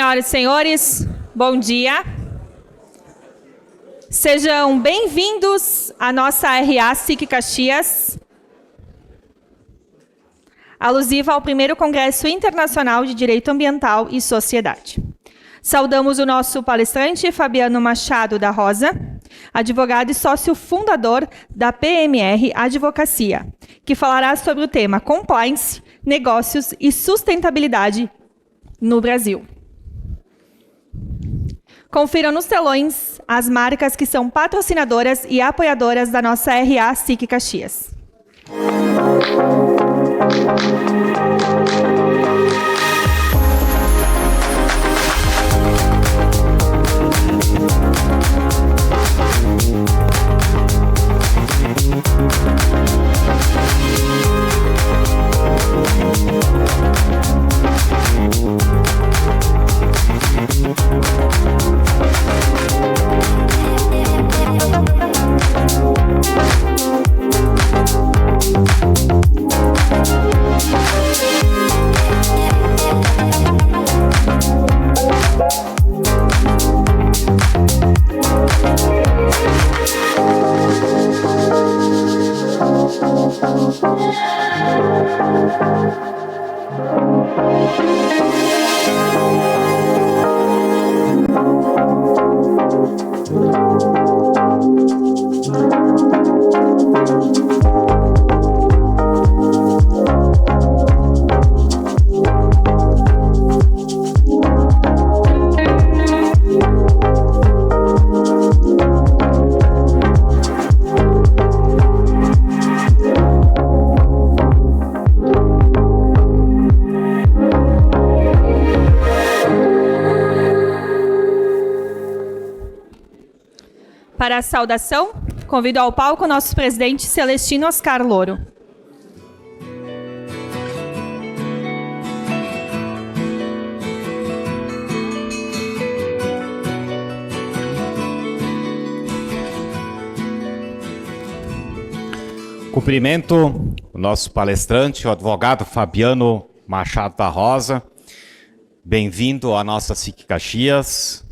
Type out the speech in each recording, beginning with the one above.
Senhoras e senhores, bom dia. Sejam bem-vindos à nossa RA SIC Caxias, alusiva ao primeiro Congresso Internacional de Direito Ambiental e Sociedade. Saudamos o nosso palestrante, Fabiano Machado da Rosa, advogado e sócio fundador da PMR Advocacia, que falará sobre o tema Compliance, Negócios e Sustentabilidade no Brasil. Confiram nos telões as marcas que são patrocinadoras e apoiadoras da nossa RA SIC Caxias. Para a saudação, convido ao palco o nosso presidente Celestino Oscar Louro. Cumprimento o nosso palestrante, o advogado Fabiano Machado da Rosa. Bem-vindo à nossa SIC Caxias.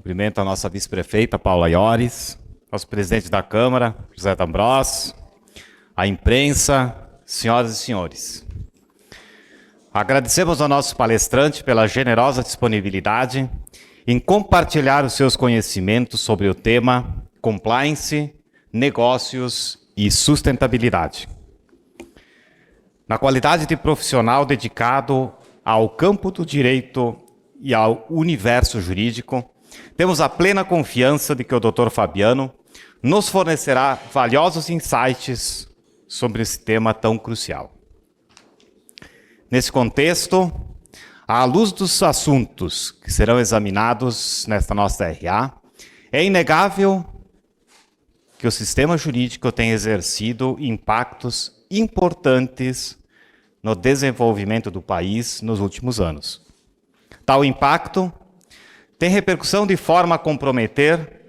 Cumprimento a nossa vice-prefeita, Paula Iores, nosso presidente da Câmara, José D'Ambrós, a imprensa, senhoras e senhores. Agradecemos ao nosso palestrante pela generosa disponibilidade em compartilhar os seus conhecimentos sobre o tema Compliance, Negócios e Sustentabilidade. Na qualidade de profissional dedicado ao campo do direito e ao universo jurídico, temos a plena confiança de que o Dr. Fabiano nos fornecerá valiosos insights sobre esse tema tão crucial. Nesse contexto, à luz dos assuntos que serão examinados nesta nossa RA, é inegável que o sistema jurídico tem exercido impactos importantes no desenvolvimento do país nos últimos anos. Tal impacto tem repercussão de forma a comprometer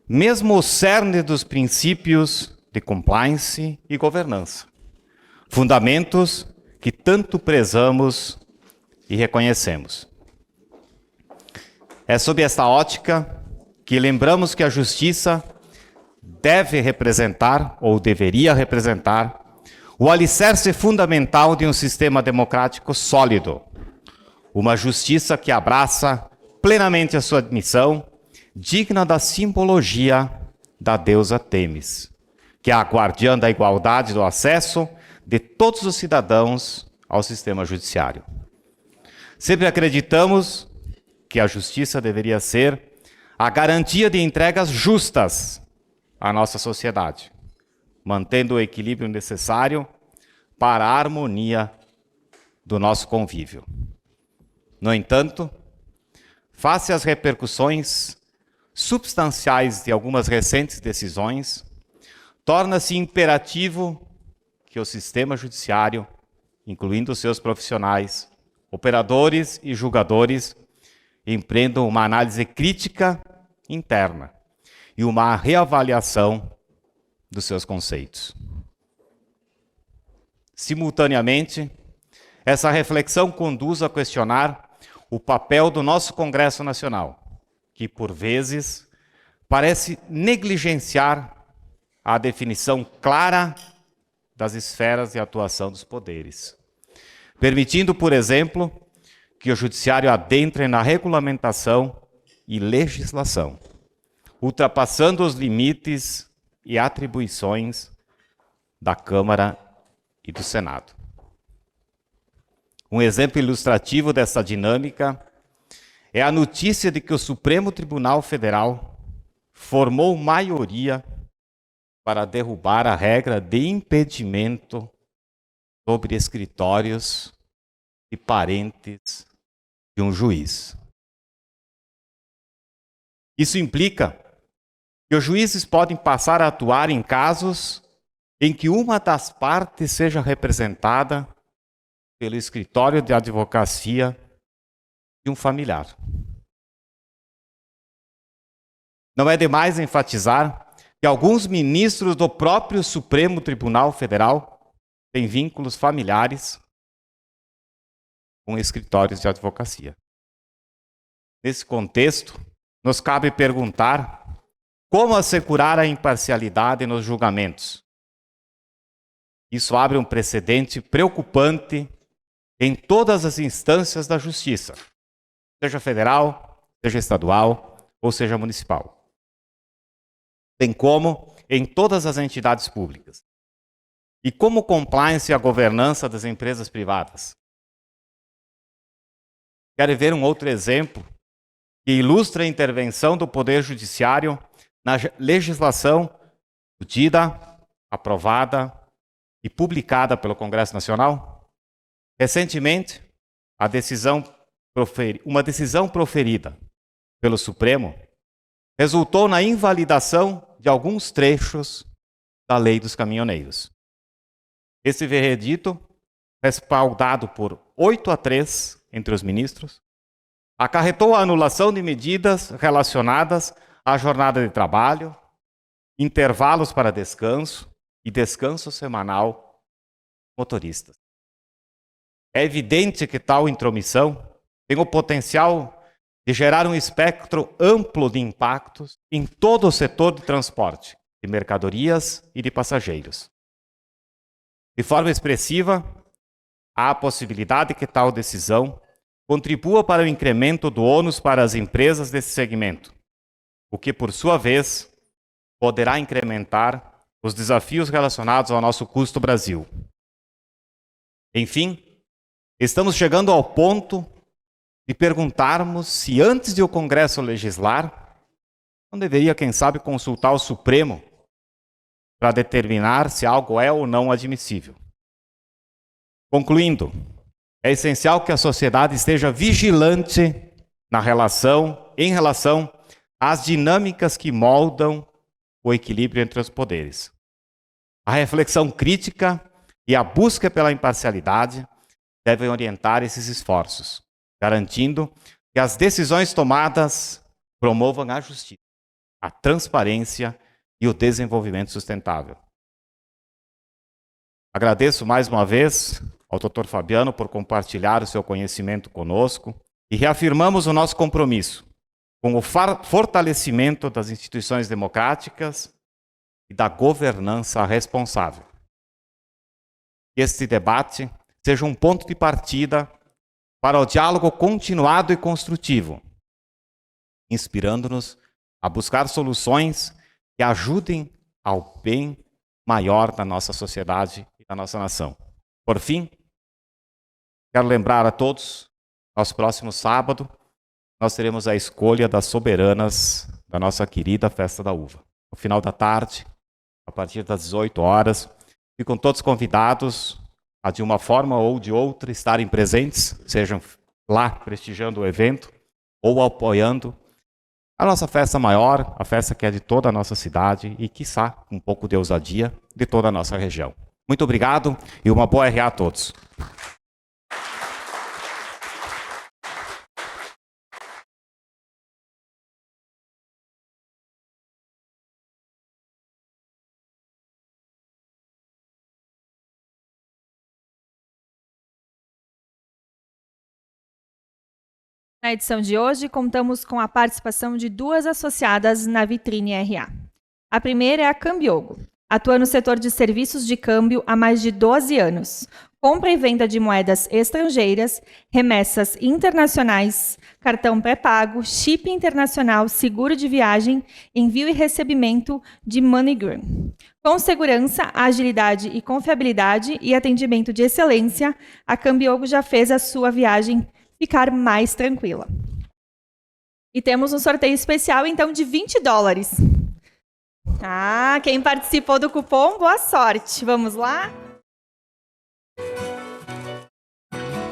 mesmo o cerne dos princípios de compliance e governança, fundamentos que tanto prezamos e reconhecemos. É sob esta ótica que lembramos que a justiça deve representar, ou deveria representar, o alicerce fundamental de um sistema democrático sólido, uma justiça que abraça plenamente a sua missão, digna da simbologia da deusa Têmis, que é a guardiã da igualdade do acesso de todos os cidadãos ao sistema judiciário. Sempre acreditamos que a justiça deveria ser a garantia de entregas justas à nossa sociedade, mantendo o equilíbrio necessário para a harmonia do nosso convívio. No entanto, face às repercussões substanciais de algumas recentes decisões, torna-se imperativo que o sistema judiciário, incluindo seus profissionais, operadores e julgadores, empreendam uma análise crítica interna e uma reavaliação dos seus conceitos. Simultaneamente, essa reflexão conduz a questionar o papel do nosso Congresso Nacional, que, por vezes, parece negligenciar a definição clara das esferas de atuação dos poderes, permitindo, por exemplo, que o Judiciário adentre na regulamentação e legislação, ultrapassando os limites e atribuições da Câmara e do Senado. Um exemplo ilustrativo dessa dinâmica é a notícia de que o Supremo Tribunal Federal formou maioria para derrubar a regra de impedimento sobre escritórios e parentes de um juiz. Isso implica que os juízes podem passar a atuar em casos em que uma das partes seja representada pelo escritório de advocacia de um familiar. Não é demais enfatizar que alguns ministros do próprio Supremo Tribunal Federal têm vínculos familiares com escritórios de advocacia. Nesse contexto, nos cabe perguntar como assegurar a imparcialidade nos julgamentos. Isso abre um precedente preocupante em todas as instâncias da justiça, seja federal, seja estadual ou seja municipal, bem como em todas as entidades públicas. E como compliance e a governança das empresas privadas. Quero ver um outro exemplo que ilustra a intervenção do Poder Judiciário na legislação discutida, aprovada e publicada pelo Congresso Nacional? Recentemente, uma decisão proferida pelo Supremo resultou na invalidação de alguns trechos da Lei dos Caminhoneiros. Esse veredito, respaldado por 8-3 entre os ministros, acarretou a anulação de medidas relacionadas à jornada de trabalho, intervalos para descanso e descanso semanal motoristas. É evidente que tal intromissão tem o potencial de gerar um espectro amplo de impactos em todo o setor de transporte, de mercadorias e de passageiros. De forma expressiva, há a possibilidade que tal decisão contribua para o incremento do ônus para as empresas desse segmento, o que, por sua vez, poderá incrementar os desafios relacionados ao nosso custo Brasil. Enfim, estamos chegando ao ponto de perguntarmos se antes de o Congresso legislar, não deveria, quem sabe, consultar o Supremo para determinar se algo é ou não admissível. Concluindo, é essencial que a sociedade esteja vigilante em relação às dinâmicas que moldam o equilíbrio entre os poderes. A reflexão crítica e a busca pela imparcialidade devem orientar esses esforços, garantindo que as decisões tomadas promovam a justiça, a transparência e o desenvolvimento sustentável. Agradeço mais uma vez ao Dr. Fabiano por compartilhar o seu conhecimento conosco e reafirmamos o nosso compromisso com o fortalecimento das instituições democráticas e da governança responsável. Que este debate seja um ponto de partida para o diálogo continuado e construtivo, inspirando-nos a buscar soluções que ajudem ao bem maior da nossa sociedade e da nossa nação. Por fim, quero lembrar a todos, nosso próximo sábado, nós teremos a escolha das soberanas da nossa querida Festa da Uva. No final da tarde, a partir das 18 horas, ficam todos convidados a, de uma forma ou de outra, estarem presentes, sejam lá prestigiando o evento ou apoiando a nossa festa maior, a festa que é de toda a nossa cidade e, quiçá, um pouco de ousadia, de toda a nossa região. Muito obrigado e uma boa RA a todos. Na edição de hoje, contamos com a participação de duas associadas na Vitrine RA. A primeira é a Cambiogo. Atua no setor de serviços de câmbio há mais de 12 anos. Compra e venda de moedas estrangeiras, remessas internacionais, cartão pré-pago, chip internacional, seguro de viagem, envio e recebimento de MoneyGram. Com segurança, agilidade e confiabilidade e atendimento de excelência, a Cambiogo já fez a sua viagem ficar mais tranquila. E temos um sorteio especial, então, de $20. Quem participou do cupom, boa sorte. Vamos lá?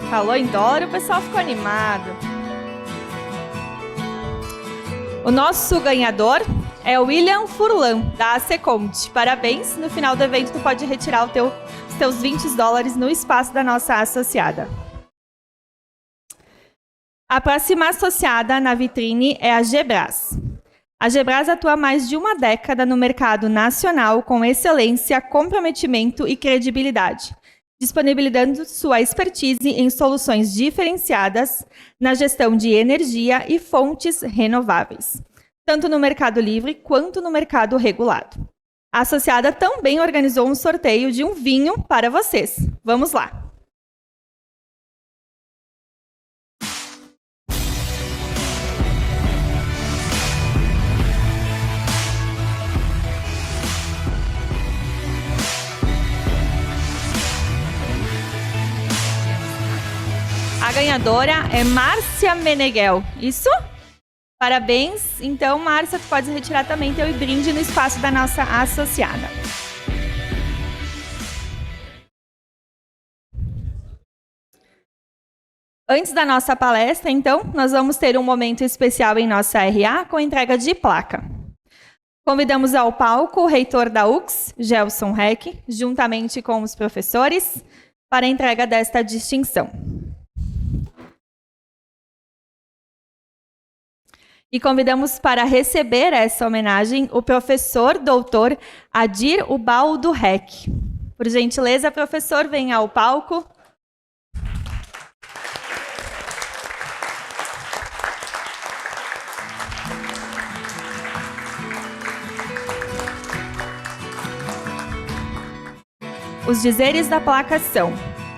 Falou em dólar, o pessoal ficou animado. O nosso ganhador é o William Furlan, da Aceconte. Parabéns, no final do evento tu pode retirar os teus $20 no espaço da nossa associada. A próxima associada na vitrine é a Gebras. A Gebras atua há mais de uma década no mercado nacional com excelência, comprometimento e credibilidade, disponibilizando sua expertise em soluções diferenciadas na gestão de energia e fontes renováveis, tanto no mercado livre quanto no mercado regulado. A associada também organizou um sorteio de um vinho para vocês. Vamos lá! A ganhadora é Márcia Meneghel. Isso? Parabéns. Então, Márcia, tu pode retirar também teu brinde no espaço da nossa associada. Antes da nossa palestra, então, nós vamos ter um momento especial em nossa RA com entrega de placa. Convidamos ao palco o reitor da UX, Gelson Heck, juntamente com os professores, para a entrega desta distinção. E convidamos para receber essa homenagem o professor doutor Adir Ubaldo Heck. Por gentileza, professor, venha ao palco. Os dizeres da placa são: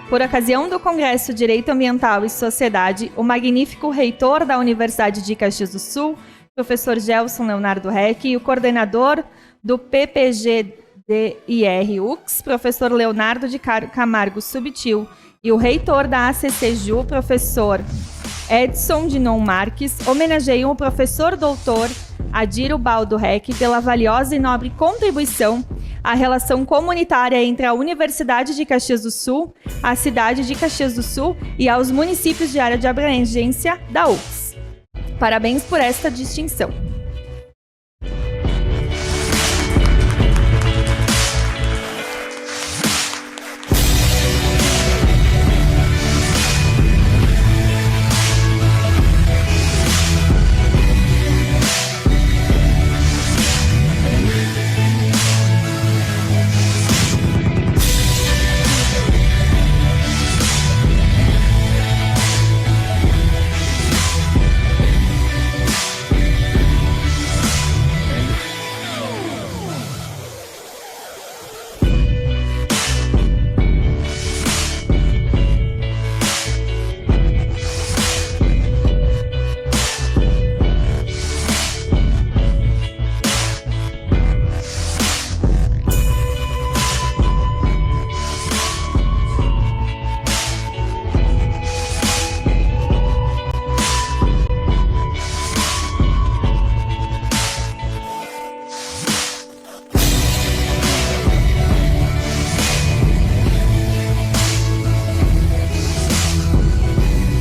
por ocasião do Congresso Direito Ambiental e Sociedade, o magnífico reitor da Universidade de Caxias do Sul, professor Gelson Leonardo Heck, e o coordenador do PPGDIR-UX, professor Leonardo de Camargo Subtil, e o reitor da ACCJU, professor Edson Dinon Marques, homenageiam o professor doutor Adir Ubaldo Heck pela valiosa e nobre contribuição à relação comunitária entre a Universidade de Caxias do Sul, a cidade de Caxias do Sul e aos municípios de área de abrangência da UFS. Parabéns por esta distinção.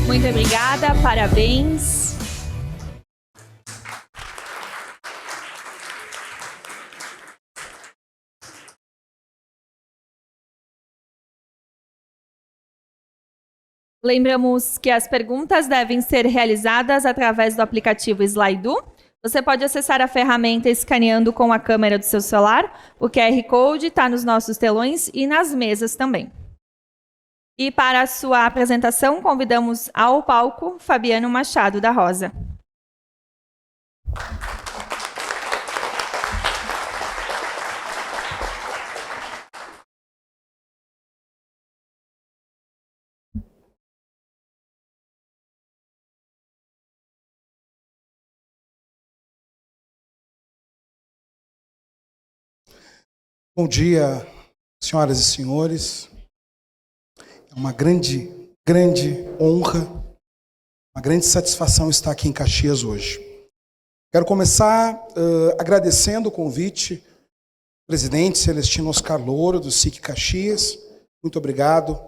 Muito obrigada, parabéns. Lembramos que as perguntas devem ser realizadas através do aplicativo Slido. Você pode acessar a ferramenta escaneando com a câmera do seu celular. O QR Code está nos nossos telões e nas mesas também. E para a sua apresentação, convidamos ao palco Fabiano Machado da Rosa. Bom dia, senhoras e senhores. É uma grande honra, uma grande satisfação estar aqui em Caxias hoje. Quero começar agradecendo o convite do presidente Celestino Oscar Louro, do SIC Caxias. Muito obrigado,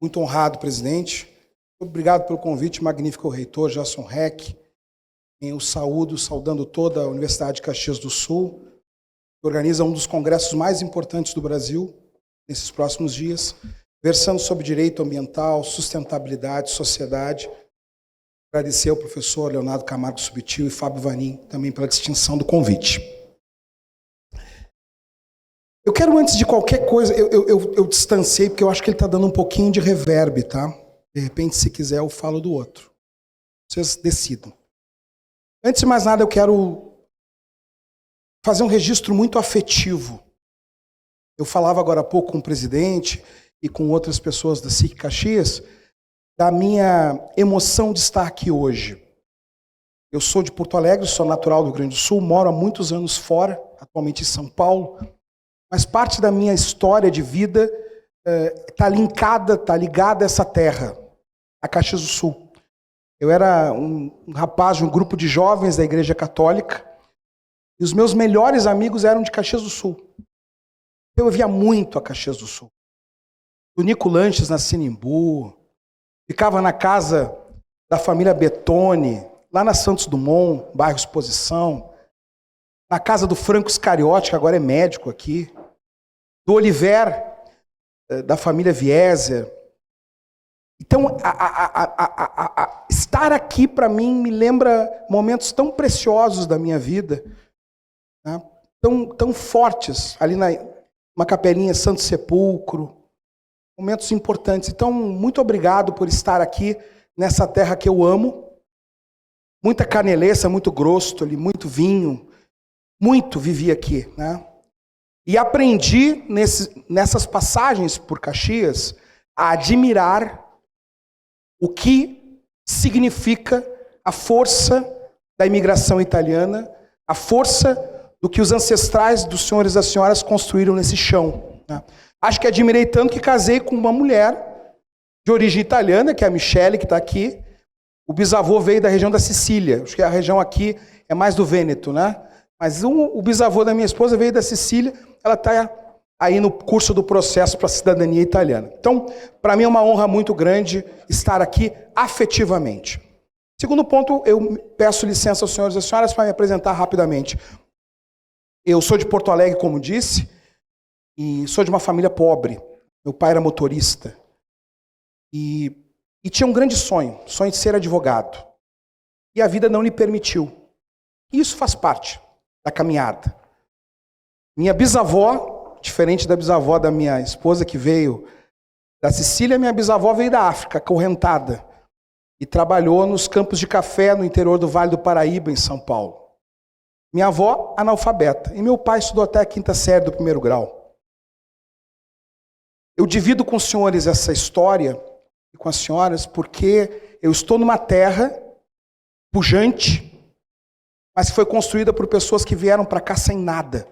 muito honrado, presidente. Muito obrigado pelo convite, magnífico reitor Jason Heck. Eu saudando toda a Universidade de Caxias do Sul, que organiza um dos congressos mais importantes do Brasil nesses próximos dias, versando sobre direito ambiental, sustentabilidade, sociedade. Agradecer ao professor Leonardo Camargo Subtil e Fábio Vanin também pela distinção do convite. Eu quero, antes de qualquer coisa, eu distanciei, porque eu acho que ele está dando um pouquinho de reverb, tá? De repente, se quiser, eu falo do outro. Vocês decidam. Antes de mais nada, eu quero fazer um registro muito afetivo. Eu falava agora há pouco com o presidente e com outras pessoas da SIC Caxias da minha emoção de estar aqui hoje. Eu sou de Porto Alegre, sou natural do Rio Grande do Sul, moro há muitos anos fora, atualmente em São Paulo, mas parte da minha história de vida está ligada a essa terra, a Caxias do Sul. Eu era um rapaz de um grupo de jovens da Igreja Católica, e os meus melhores amigos eram de Caxias do Sul. Eu via muito a Caxias do Sul. Do Nico Lanches na Sinimbu, ficava na casa da família Betone, lá na Santos Dumont, bairro Exposição, na casa do Franco Scariotti, que agora é médico aqui, do Oliver, da família Vieser. Então, estar aqui para mim me lembra momentos tão preciosos da minha vida, né? tão fortes, ali numa capelinha Santo Sepulcro, momentos importantes. Então, muito obrigado por estar aqui nessa terra que eu amo. Muita caneleça, muito grosso ali, muito vinho, muito vivi aqui, né? E aprendi nessas passagens por Caxias a admirar o que significa a força da imigração italiana, a força do que os ancestrais dos senhores e das senhoras construíram nesse chão, né? Acho que admirei tanto que casei com uma mulher de origem italiana, que é a Michele, que está aqui. O bisavô veio da região da Sicília. Acho que a região aqui é mais do Vêneto, né? Mas o bisavô da minha esposa veio da Sicília. Ela está aí no curso do processo para a cidadania italiana. Então, para mim é uma honra muito grande estar aqui afetivamente. Segundo ponto, eu peço licença aos senhores e às senhoras para me apresentar rapidamente. Eu sou de Porto Alegre, como disse, e sou de uma família pobre. Meu pai era motorista. E tinha um grande sonho de ser advogado. E a vida não lhe permitiu. E isso faz parte da caminhada. Minha bisavó, diferente da bisavó da minha esposa, que veio da Sicília, minha bisavó veio da África, acorrentada, e trabalhou nos campos de café no interior do Vale do Paraíba, em São Paulo. Minha avó, analfabeta, e meu pai estudou até a 5ª série do 1º grau. Eu divido com os senhores essa história, e com as senhoras, porque eu estou numa terra pujante, mas que foi construída por pessoas que vieram para cá sem nada,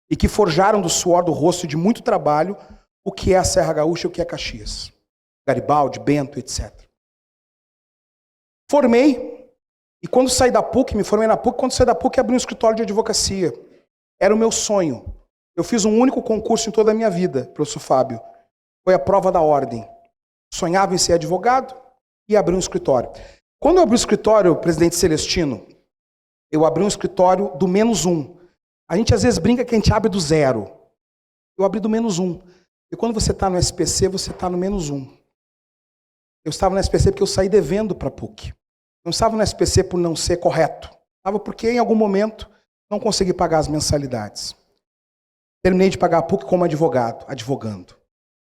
e que forjaram do suor do rosto e de muito trabalho o que é a Serra Gaúcha e o que é Caxias. Garibaldi, Bento, etc. Formei, e quando saí da PUC, me formei na PUC, quando saí da PUC abri um escritório de advocacia. Era o meu sonho. Eu fiz um único concurso em toda a minha vida, professor Fábio. Foi a prova da ordem. Sonhava em ser advogado e abri um escritório. Quando eu abri o escritório, presidente Celestino, eu abri um escritório do -1. A gente às vezes brinca que a gente abre do 0. Eu abri do -1. E quando você está no SPC, você está no -1. Eu estava no SPC porque eu saí devendo para a PUC. Não estava no SPC por não ser correto. Estava porque em algum momento não consegui pagar as mensalidades. Terminei de pagar a PUC como advogado, advogando.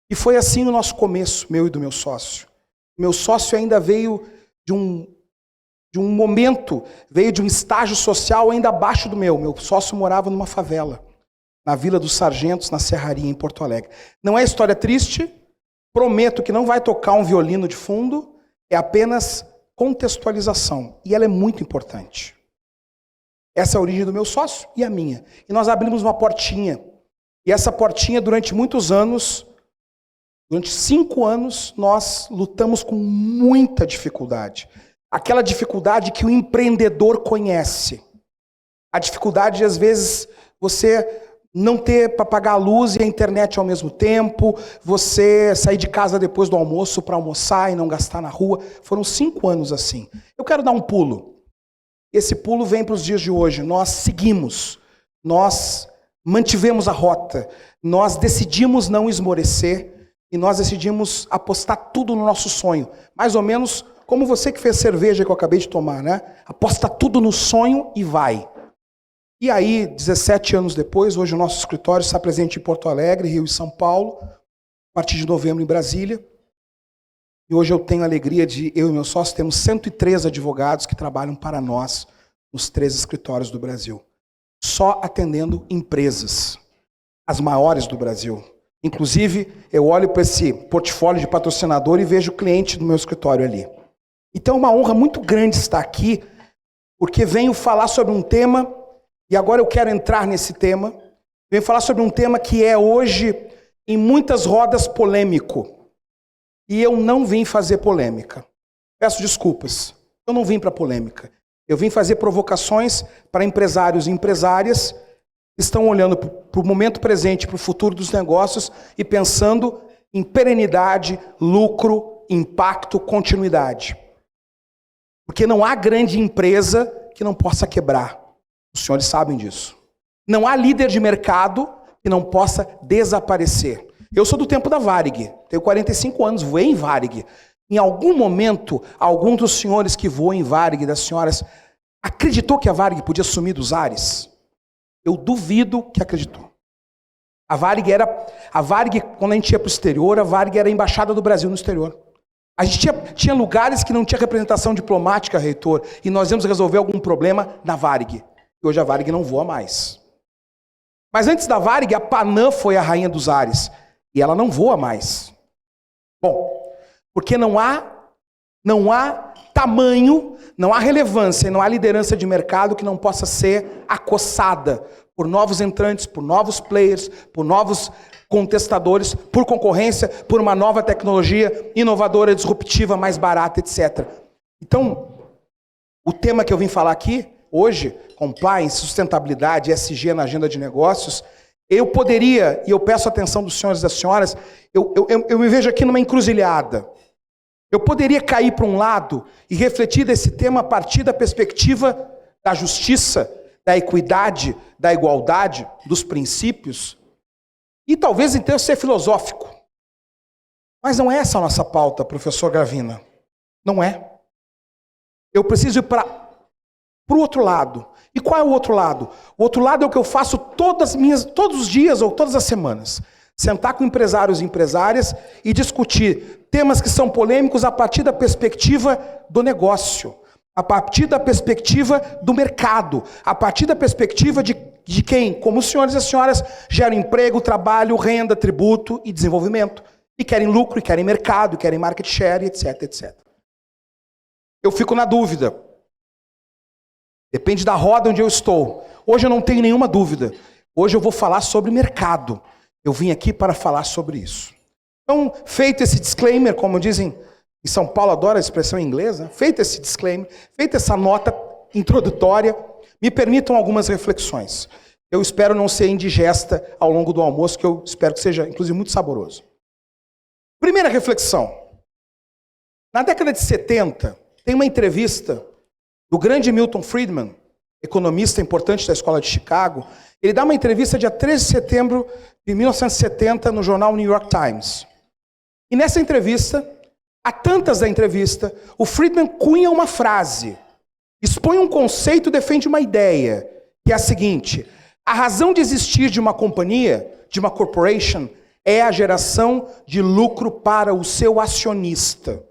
E foi assim no nosso começo, meu e do meu sócio. Meu sócio ainda veio de um momento, veio de um estágio social ainda abaixo do meu. Meu sócio morava numa favela, na Vila dos Sargentos, na Serraria, em Porto Alegre. Não é história triste, prometo que não vai tocar um violino de fundo, é apenas contextualização. E ela é muito importante. Essa é a origem do meu sócio e a minha. E nós abrimos uma portinha. E essa portinha, durante muitos anos, durante 5 anos, nós lutamos com muita dificuldade. Aquela dificuldade que o empreendedor conhece. A dificuldade de, às vezes, você não ter para pagar a luz e a internet ao mesmo tempo, você sair de casa depois do almoço para almoçar e não gastar na rua. Foram 5 anos assim. Eu quero dar um pulo. Esse pulo vem para os dias de hoje. Nós seguimos, nós mantivemos a rota, nós decidimos não esmorecer e nós decidimos apostar tudo no nosso sonho. Mais ou menos como você que fez cerveja que eu acabei de tomar, né? Aposta tudo no sonho e vai. E aí, 17 anos depois, hoje o nosso escritório está presente em Porto Alegre, Rio e São Paulo, a partir de novembro em Brasília. E hoje eu tenho a alegria de, eu e meu sócio, temos 103 advogados que trabalham para nós nos 3 escritórios do Brasil. Só atendendo empresas, as maiores do Brasil. Inclusive, eu olho para esse portfólio de patrocinador e vejo o cliente do meu escritório ali. Então é uma honra muito grande estar aqui, porque venho falar sobre um tema, e agora eu quero entrar nesse tema, venho falar sobre um tema que é hoje, em muitas rodas, polêmico. E eu não vim fazer polêmica. Peço desculpas, eu não vim para polêmica. Eu vim fazer provocações para empresários e empresárias que estão olhando para o momento presente, para o futuro dos negócios e pensando em perenidade, lucro, impacto, continuidade. Porque não há grande empresa que não possa quebrar. Os senhores sabem disso. Não há líder de mercado que não possa desaparecer. Eu sou do tempo da Varig, tenho 45 anos, voei em Varig. Em algum momento, algum dos senhores que voam em Varig, das senhoras, acreditou que a Varig podia sumir dos ares? Eu duvido que acreditou. A Varig, quando a gente ia para o exterior, a Varig era a embaixada do Brasil no exterior. A gente tinha lugares que não tinha representação diplomática, reitor, e nós íamos resolver algum problema na Varig. E hoje a Varig não voa mais. Mas antes da Varig, a Panam foi a rainha dos ares. E ela não voa mais. Bom, porque não há tamanho, não há relevância, não há liderança de mercado que não possa ser acossada por novos entrantes, por novos players, por novos contestadores, por concorrência, por uma nova tecnologia inovadora, disruptiva, mais barata, etc. Então, o tema que eu vim falar aqui, hoje, compliance, sustentabilidade, ESG na agenda de negócios, eu poderia, e eu peço a atenção dos senhores e das senhoras, eu me vejo aqui numa encruzilhada. Eu poderia cair para um lado e refletir desse tema a partir da perspectiva da justiça, da equidade, da igualdade, dos princípios, e talvez então ser filosófico. Mas não é essa a nossa pauta, professor Gravina. Não é. Eu preciso ir para o outro lado. E qual é o outro lado? O outro lado é o que eu faço todos os dias ou todas as semanas. Sentar com empresários e empresárias e discutir temas que são polêmicos a partir da perspectiva do negócio, a partir da perspectiva do mercado, a partir da perspectiva de quem, como os senhores e as senhoras, geram emprego, trabalho, renda, tributo e desenvolvimento. E querem lucro, e querem mercado, e querem market share, etc, etc. Eu fico na dúvida. Depende da roda onde eu estou. Hoje eu não tenho nenhuma dúvida. Hoje eu vou falar sobre mercado. Eu vim aqui para falar sobre isso. Então, feito esse disclaimer, como dizem em São Paulo, adoro a expressão inglesa, feito esse disclaimer, feita essa nota introdutória, me permitam algumas reflexões. Eu espero não ser indigesta ao longo do almoço, que eu espero que seja, inclusive, muito saboroso. Primeira reflexão. Na década de 70, tem uma entrevista do grande Milton Friedman, economista importante da Escola de Chicago. Ele dá uma entrevista dia 13 de setembro de 1970 no jornal New York Times. E nessa entrevista, há tantas da entrevista, o Friedman cunha uma frase, expõe um conceito, defende uma ideia, que é a seguinte: a razão de existir de uma companhia, de uma corporation, é a geração de lucro para o seu acionista,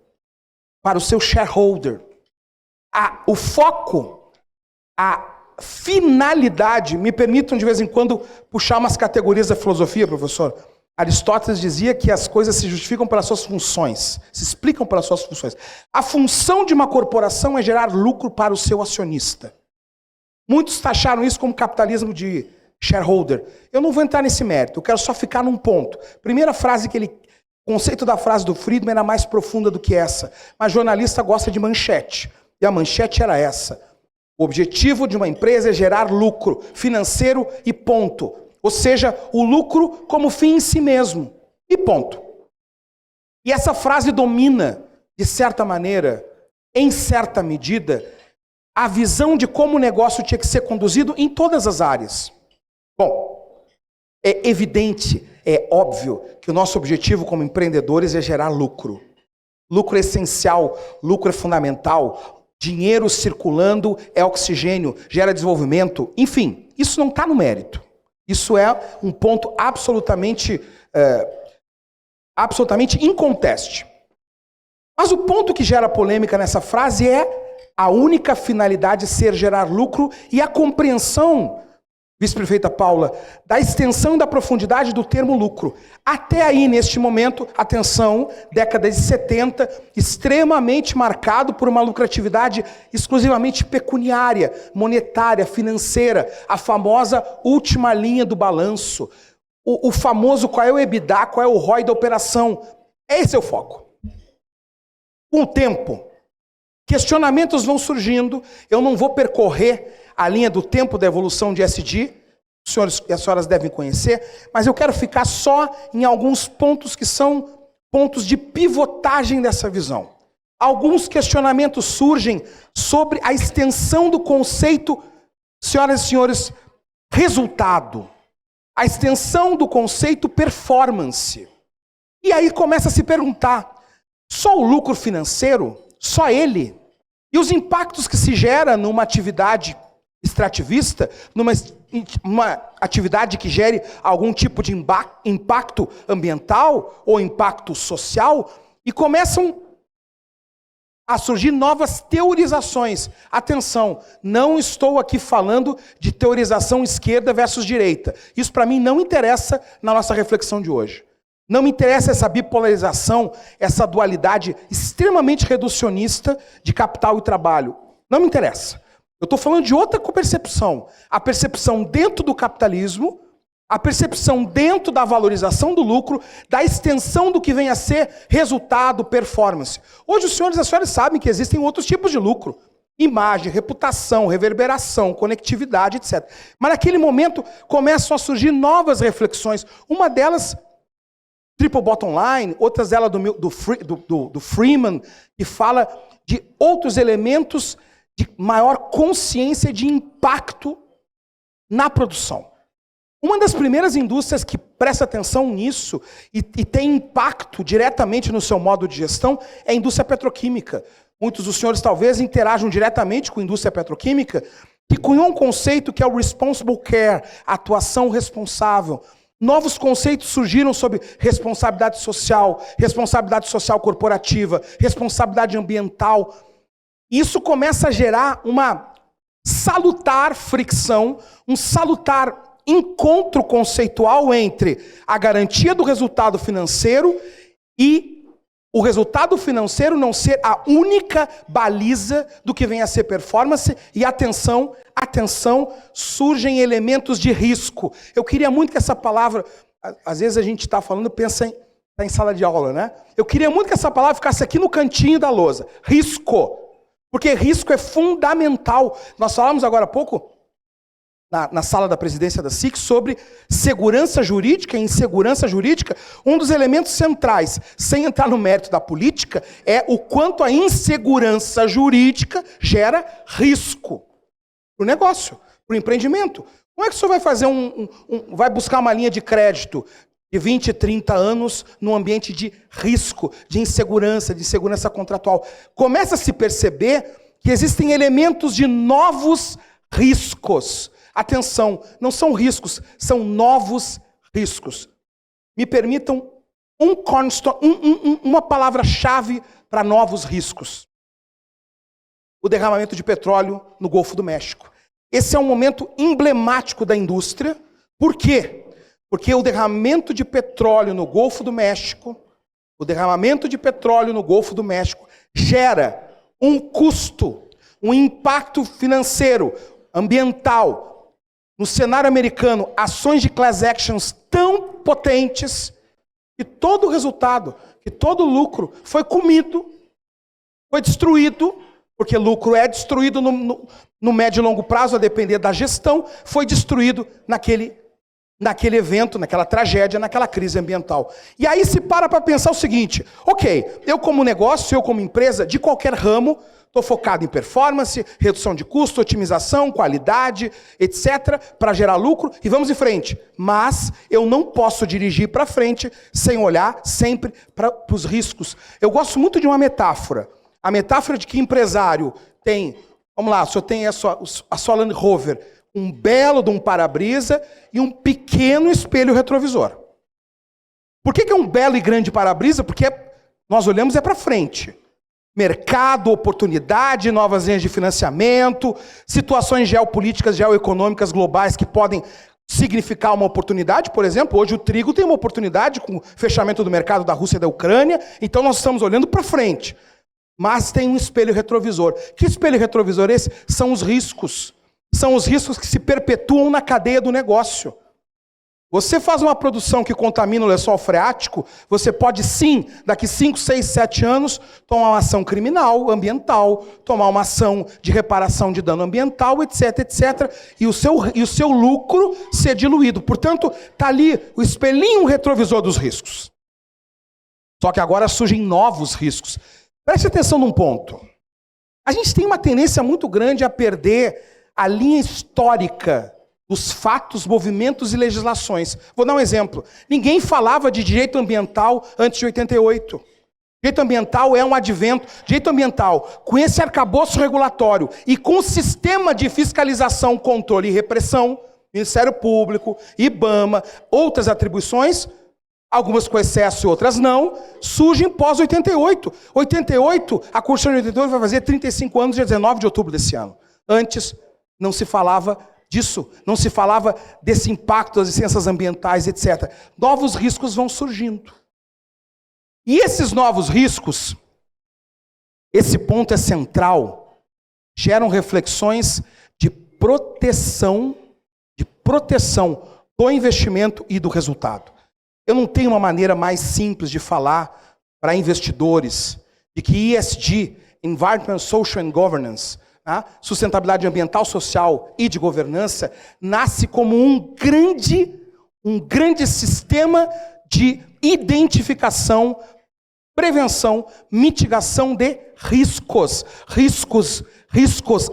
para o seu shareholder. O foco, a finalidade, me permitam de vez em quando puxar umas categorias da filosofia, professor. Aristóteles dizia que as coisas se justificam pelas suas funções, se explicam pelas suas funções. A função de uma corporação é gerar lucro para o seu acionista. Muitos taxaram isso como capitalismo de shareholder. Eu não vou entrar nesse mérito, eu quero só ficar num ponto. Primeira frase que o conceito da frase do Friedman era mais profunda do que essa, mas jornalista gosta de manchete, e a manchete era essa. O objetivo de uma empresa é gerar lucro financeiro e ponto. Ou seja, o lucro como fim em si mesmo. E ponto. E essa frase domina, de certa maneira, em certa medida, a visão de como o negócio tinha que ser conduzido em todas as áreas. Bom, é evidente, é óbvio, que o nosso objetivo como empreendedores é gerar lucro. Lucro é essencial, lucro é fundamental. Dinheiro circulando é oxigênio, gera desenvolvimento. Enfim, isso não está no mérito. Isso é um ponto absolutamente inconteste. Mas o ponto que gera polêmica nessa frase é a única finalidade ser gerar lucro e a compreensão, vice-prefeita Paula, da extensão e da profundidade do termo lucro. Até aí, neste momento, atenção, década de 70, extremamente marcado por uma lucratividade exclusivamente pecuniária, monetária, financeira, a famosa última linha do balanço, o famoso qual é o EBITDA, qual é o ROI da operação. Esse é o foco. Com o tempo, questionamentos vão surgindo, eu não vou percorrer a linha do tempo da evolução de ESG, os senhores e as senhoras devem conhecer, mas eu quero ficar só em alguns pontos que são pontos de pivotagem dessa visão. Alguns questionamentos surgem sobre a extensão do conceito, senhoras e senhores, resultado. A extensão do conceito performance. E aí começa a se perguntar, só o lucro financeiro, só ele, e os impactos que se gera numa atividade extrativista, numa atividade que gere algum tipo de impacto ambiental ou impacto social, e começam a surgir novas teorizações. Atenção, não estou aqui falando de teorização esquerda versus direita. Isso para mim não interessa na nossa reflexão de hoje. Não me interessa essa bipolarização, essa dualidade extremamente reducionista de capital e trabalho. Não me interessa. Eu estou falando de outra percepção. A percepção dentro do capitalismo, a percepção dentro da valorização do lucro, da extensão do que vem a ser resultado, performance. Hoje os senhores e as senhoras sabem que existem outros tipos de lucro. Imagem, reputação, reverberação, conectividade, etc. Mas naquele momento começam a surgir novas reflexões. Uma delas, triple bottom line, outras delas do Freeman, que fala de outros elementos de maior consciência de impacto na produção. Uma das primeiras indústrias que presta atenção nisso e tem impacto diretamente no seu modo de gestão é a indústria petroquímica. Muitos dos senhores talvez interajam diretamente com a indústria petroquímica, que cunhou um conceito que é o responsible care, atuação responsável. Novos conceitos surgiram sobre responsabilidade social corporativa, responsabilidade ambiental. Isso começa a gerar uma salutar fricção, um salutar encontro conceitual entre a garantia do resultado financeiro e o resultado financeiro não ser a única baliza do que vem a ser performance. E atenção, surgem elementos de risco. Eu queria muito que essa palavra, às vezes a gente está falando, pensa em sala de aula, né? Eu queria muito que essa palavra ficasse aqui no cantinho da lousa. Risco. Porque risco é fundamental. Nós falamos agora há pouco, na sala da presidência da SIC, sobre segurança jurídica e insegurança jurídica. Um dos elementos centrais, sem entrar no mérito da política, é o quanto a insegurança jurídica gera risco para o negócio, para o empreendimento. Como é que o senhor vai fazer vai buscar uma linha de crédito de 20, 30 anos num ambiente de risco, de insegurança contratual? Começa a se perceber que existem elementos de novos riscos. Atenção, não são riscos, são novos riscos. me permitam uma palavra-chave para novos riscos. O derramamento de petróleo no Golfo do México. Esse é um momento emblemático da indústria. Por quê? Porque o derramamento de petróleo no Golfo do México, gera um custo, um impacto financeiro, ambiental. No cenário americano, ações de class actions tão potentes que todo o resultado, que todo o lucro foi comido, foi destruído, porque lucro é destruído no médio e longo prazo, a depender da gestão, foi destruído naquele evento, naquela tragédia, naquela crise ambiental. E aí se para pensar o seguinte, ok, eu como negócio, eu como empresa, de qualquer ramo, estou focado em performance, redução de custo, otimização, qualidade, etc., para gerar lucro, e vamos em frente. Mas eu não posso dirigir para frente sem olhar sempre para os riscos. Eu gosto muito de uma metáfora. A metáfora de que empresário tem, vamos lá, o senhor tem a sua Land Rover, um belo de um para-brisa e um pequeno espelho retrovisor. Por que é um belo e grande para-brisa? Porque nós olhamos para frente. Mercado, oportunidade, novas linhas de financiamento, situações geopolíticas, geoeconômicas globais que podem significar uma oportunidade. Por exemplo, hoje o trigo tem uma oportunidade com o fechamento do mercado da Rússia e da Ucrânia, então nós estamos olhando para frente. Mas tem um espelho retrovisor. Que espelho retrovisor é esse? São os riscos. São os riscos que se perpetuam na cadeia do negócio. Você faz uma produção que contamina o lençol freático, você pode sim, daqui 5, 6, 7 anos, tomar uma ação criminal, ambiental, tomar uma ação de reparação de dano ambiental, etc, etc, e o seu lucro ser diluído. Portanto, está ali o espelhinho retrovisor dos riscos. Só que agora surgem novos riscos. Preste atenção num ponto. A gente tem uma tendência muito grande a perder a linha histórica dos fatos, movimentos e legislações. Vou dar um exemplo. Ninguém falava de direito ambiental antes de 88. Direito ambiental é um advento. Direito ambiental, com esse arcabouço regulatório e com o sistema de fiscalização, controle e repressão, Ministério Público, IBAMA, outras atribuições, algumas com excesso e outras não, surgem pós-88. 88, a Constituição de 88 vai fazer 35 anos, dia 19 de outubro desse ano. Antes, não se falava disso, não se falava desse impacto das licenças ambientais, etc. Novos riscos vão surgindo. E esses novos riscos, esse ponto é central, geram reflexões de proteção do investimento e do resultado. Eu não tenho uma maneira mais simples de falar para investidores de que ESG, Environment, Social and Governance, sustentabilidade ambiental, social e de governança, nasce como um grande sistema de identificação, prevenção, mitigação de riscos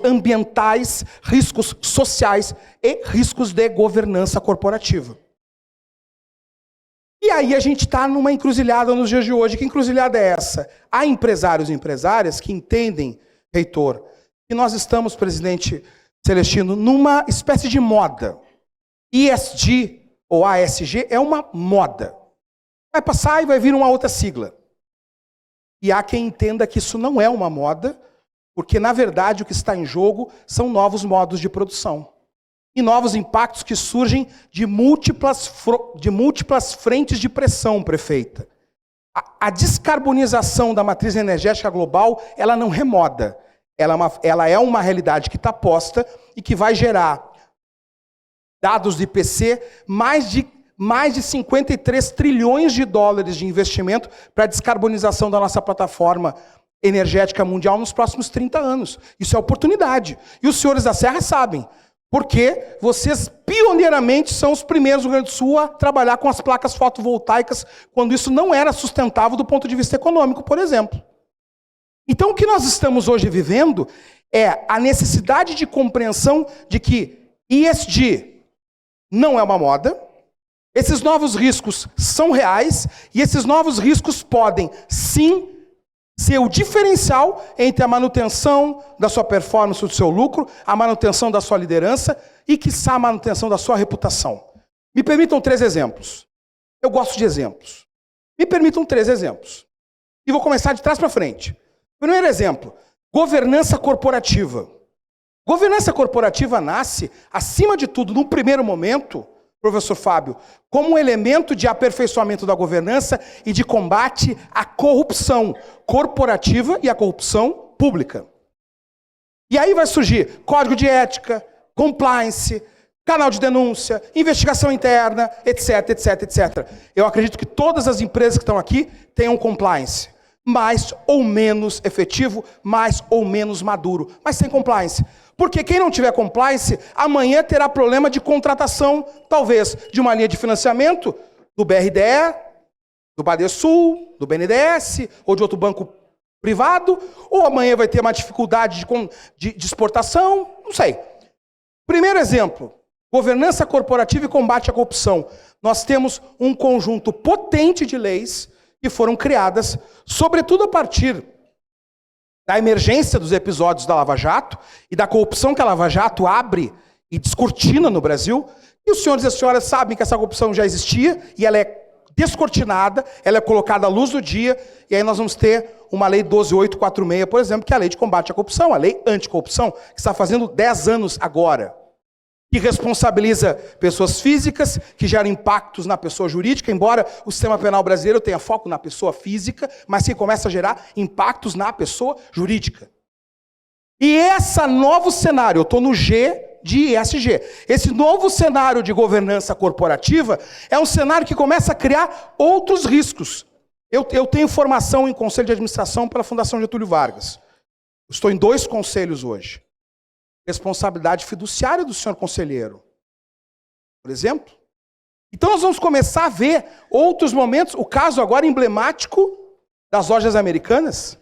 ambientais, riscos sociais e riscos de governança corporativa. E aí a gente está numa encruzilhada nos dias de hoje. Que encruzilhada é essa? Há empresários e empresárias que entendem, reitor, que nós estamos, presidente Celestino, numa espécie de moda. ESG ou ASG é uma moda. Vai passar e vai vir uma outra sigla. E há quem entenda que isso não é uma moda, porque, na verdade, o que está em jogo são novos modos de produção. E novos impactos que surgem de múltiplas frentes de pressão, prefeita. A descarbonização da matriz energética global, ela não é moda. Ela é uma realidade que está posta e que vai gerar, dados do IPC, mais de 53 trilhões de dólares de investimento para a descarbonização da nossa plataforma energética mundial nos próximos 30 anos. Isso é oportunidade. E os senhores da Serra sabem, porque vocês pioneiramente são os primeiros do Rio Grande do Sul a trabalhar com as placas fotovoltaicas quando isso não era sustentável do ponto de vista econômico, por exemplo. Então, o que nós estamos hoje vivendo é a necessidade de compreensão de que ESG não é uma moda, esses novos riscos são reais e esses novos riscos podem, sim, ser o diferencial entre a manutenção da sua performance, do seu lucro, a manutenção da sua liderança e, quiçá, a manutenção da sua reputação. Me permitam 3 exemplos. Eu gosto de exemplos. Me permitam 3 exemplos. E vou começar de trás para frente. Primeiro exemplo, governança corporativa. Governança corporativa nasce, acima de tudo, num primeiro momento, professor Fábio, como um elemento de aperfeiçoamento da governança e de combate à corrupção corporativa e à corrupção pública. E aí vai surgir código de ética, compliance, canal de denúncia, investigação interna, etc, etc, etc. Eu acredito que todas as empresas que estão aqui tenham compliance, mais ou menos efetivo, mais ou menos maduro, mas sem compliance. Porque quem não tiver compliance, amanhã terá problema de contratação, talvez, de uma linha de financiamento do BRDE, do Badesul, do BNDES, ou de outro banco privado, ou amanhã vai ter uma dificuldade de exportação, não sei. Primeiro exemplo, governança corporativa e combate à corrupção. Nós temos um conjunto potente de leis que foram criadas, sobretudo a partir da emergência dos episódios da Lava Jato e da corrupção que a Lava Jato abre e descortina no Brasil. E os senhores e as senhoras sabem que essa corrupção já existia e ela é descortinada, ela é colocada à luz do dia, e aí nós vamos ter uma lei 12846, por exemplo, que é a lei de combate à corrupção, a lei anticorrupção, que está fazendo 10 anos agora, que responsabiliza pessoas físicas, que gera impactos na pessoa jurídica, embora o sistema penal brasileiro tenha foco na pessoa física, mas que começa a gerar impactos na pessoa jurídica. E esse novo cenário, eu estou no G de ESG, esse novo cenário de governança corporativa é um cenário que começa a criar outros riscos. Eu tenho formação em conselho de administração pela Fundação Getúlio Vargas. Estou em 2 conselhos hoje. Responsabilidade fiduciária do senhor conselheiro, por exemplo. Então nós vamos começar a ver outros momentos, o caso agora emblemático das lojas americanas.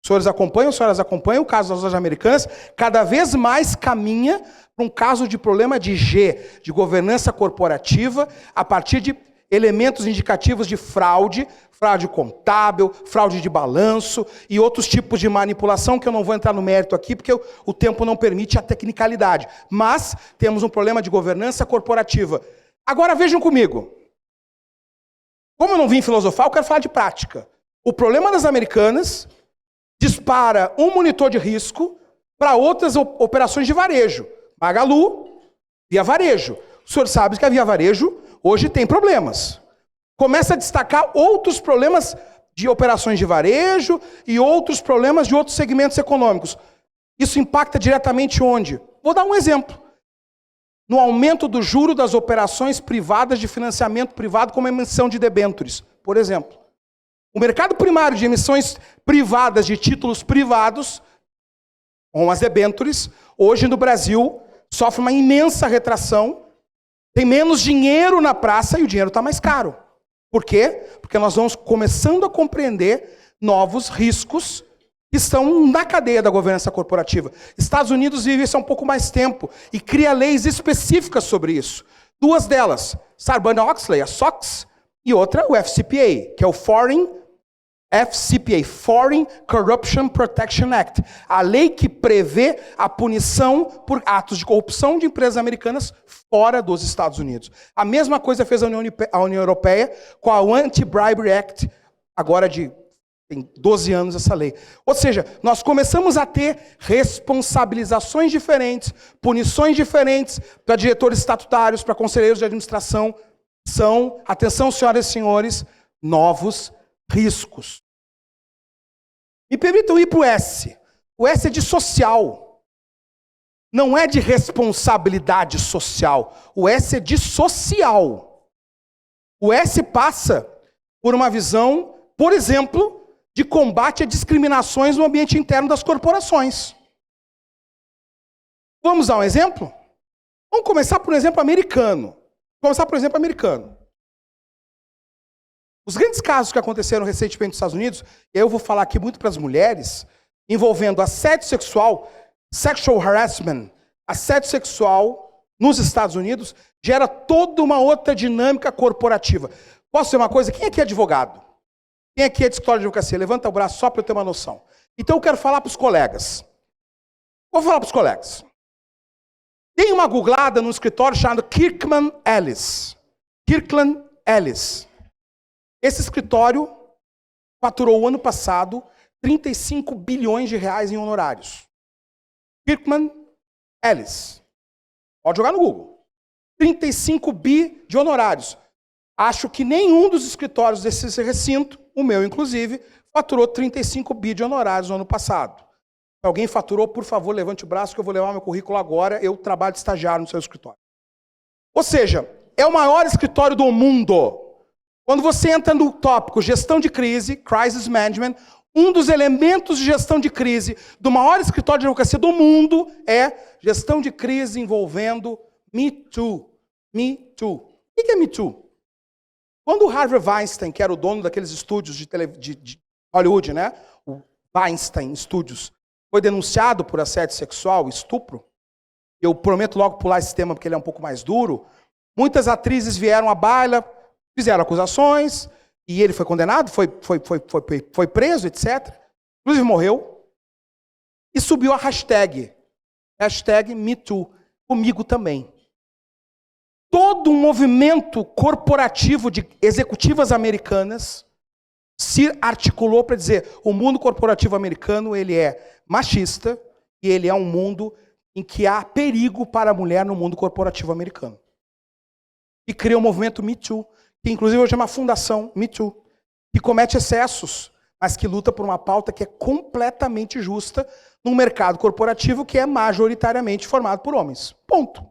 Os senhores acompanham, as senhoras acompanham o caso das lojas americanas, cada vez mais caminha para um caso de problema de G, de governança corporativa, a partir de elementos indicativos de fraude, fraude contábil, fraude de balanço e outros tipos de manipulação que eu não vou entrar no mérito aqui, porque o tempo não permite a tecnicalidade. Mas temos um problema de governança corporativa. Agora vejam comigo. Como eu não vim filosofar, eu quero falar de prática. O problema das americanas dispara um monitor de risco para outras operações de varejo. Magalu, Via Varejo. O senhor sabe que a Via Varejo hoje tem problemas. Começa a destacar outros problemas de operações de varejo e outros problemas de outros segmentos econômicos. Isso impacta diretamente onde? Vou dar um exemplo. No aumento do juro das operações privadas de financiamento privado, como a emissão de debêntures, por exemplo. O mercado primário de emissões privadas de títulos privados, com as debêntures, hoje no Brasil, sofre uma imensa retração, tem menos dinheiro na praça e o dinheiro está mais caro. Por quê? Porque nós vamos começando a compreender novos riscos que estão na cadeia da governança corporativa. Estados Unidos vive isso há um pouco mais tempo e cria leis específicas sobre isso. 2 delas, Sarbanes-Oxley, a SOX, e outra, o FCPA, que é o Foreign Corruption Protection Act, a lei que prevê a punição por atos de corrupção de empresas americanas fora dos Estados Unidos. A mesma coisa fez a União Europeia com a Anti-Bribery Act, agora tem 12 anos essa lei. Ou seja, nós começamos a ter responsabilizações diferentes, punições diferentes para diretores estatutários, para conselheiros de administração. São, atenção senhoras e senhores, novos riscos. Me permitam ir para o S. O S é de social. Não é de responsabilidade social. O S é de social. O S passa por uma visão, por exemplo, de combate a discriminações no ambiente interno das corporações. Vamos dar um exemplo? Vamos começar por um exemplo americano. Os grandes casos que aconteceram recentemente nos Estados Unidos, eu vou falar aqui muito para as mulheres, envolvendo assédio sexual, sexual harassment, assédio sexual nos Estados Unidos, gera toda uma outra dinâmica corporativa. Posso dizer uma coisa? Quem aqui é advogado? Quem aqui é de escritório de advocacia? Levanta o braço só para eu ter uma noção. Então eu quero falar para os colegas. Vou falar para os colegas. Tem uma googlada no escritório chamado Kirkland Ellis. Kirkland Ellis. Esse escritório faturou o ano passado 35 bilhões de reais em honorários. Kirkman Ellis. Pode jogar no Google. 35 bi de honorários. Acho que nenhum dos escritórios desse recinto, o meu inclusive, faturou 35 bi de honorários no ano passado. Se alguém faturou, por favor, levante o braço que eu vou levar meu currículo agora. Eu trabalho de estagiário no seu escritório. Ou seja, é o maior escritório do mundo. Quando você entra no tópico gestão de crise, crisis management, um dos elementos de gestão de crise do maior escritório de advocacia do mundo é gestão de crise envolvendo Me Too. Me Too. O que é Me Too? Quando o Harvey Weinstein, que era o dono daqueles estúdios de Hollywood, né? O Weinstein Studios, foi denunciado por assédio sexual, estupro, eu prometo logo pular esse tema porque ele é um pouco mais duro, muitas atrizes vieram à baila, fizeram acusações, e ele foi condenado, foi preso, etc. Inclusive morreu. E subiu a hashtag MeToo, comigo também. Todo um movimento corporativo de executivas americanas se articulou para dizer o mundo corporativo americano ele é machista e ele é um mundo em que há perigo para a mulher no mundo corporativo americano. E criou o movimento Me Too, que inclusive hoje é uma fundação, Me Too, que comete excessos, mas que luta por uma pauta que é completamente justa num mercado corporativo que é majoritariamente formado por homens. Ponto.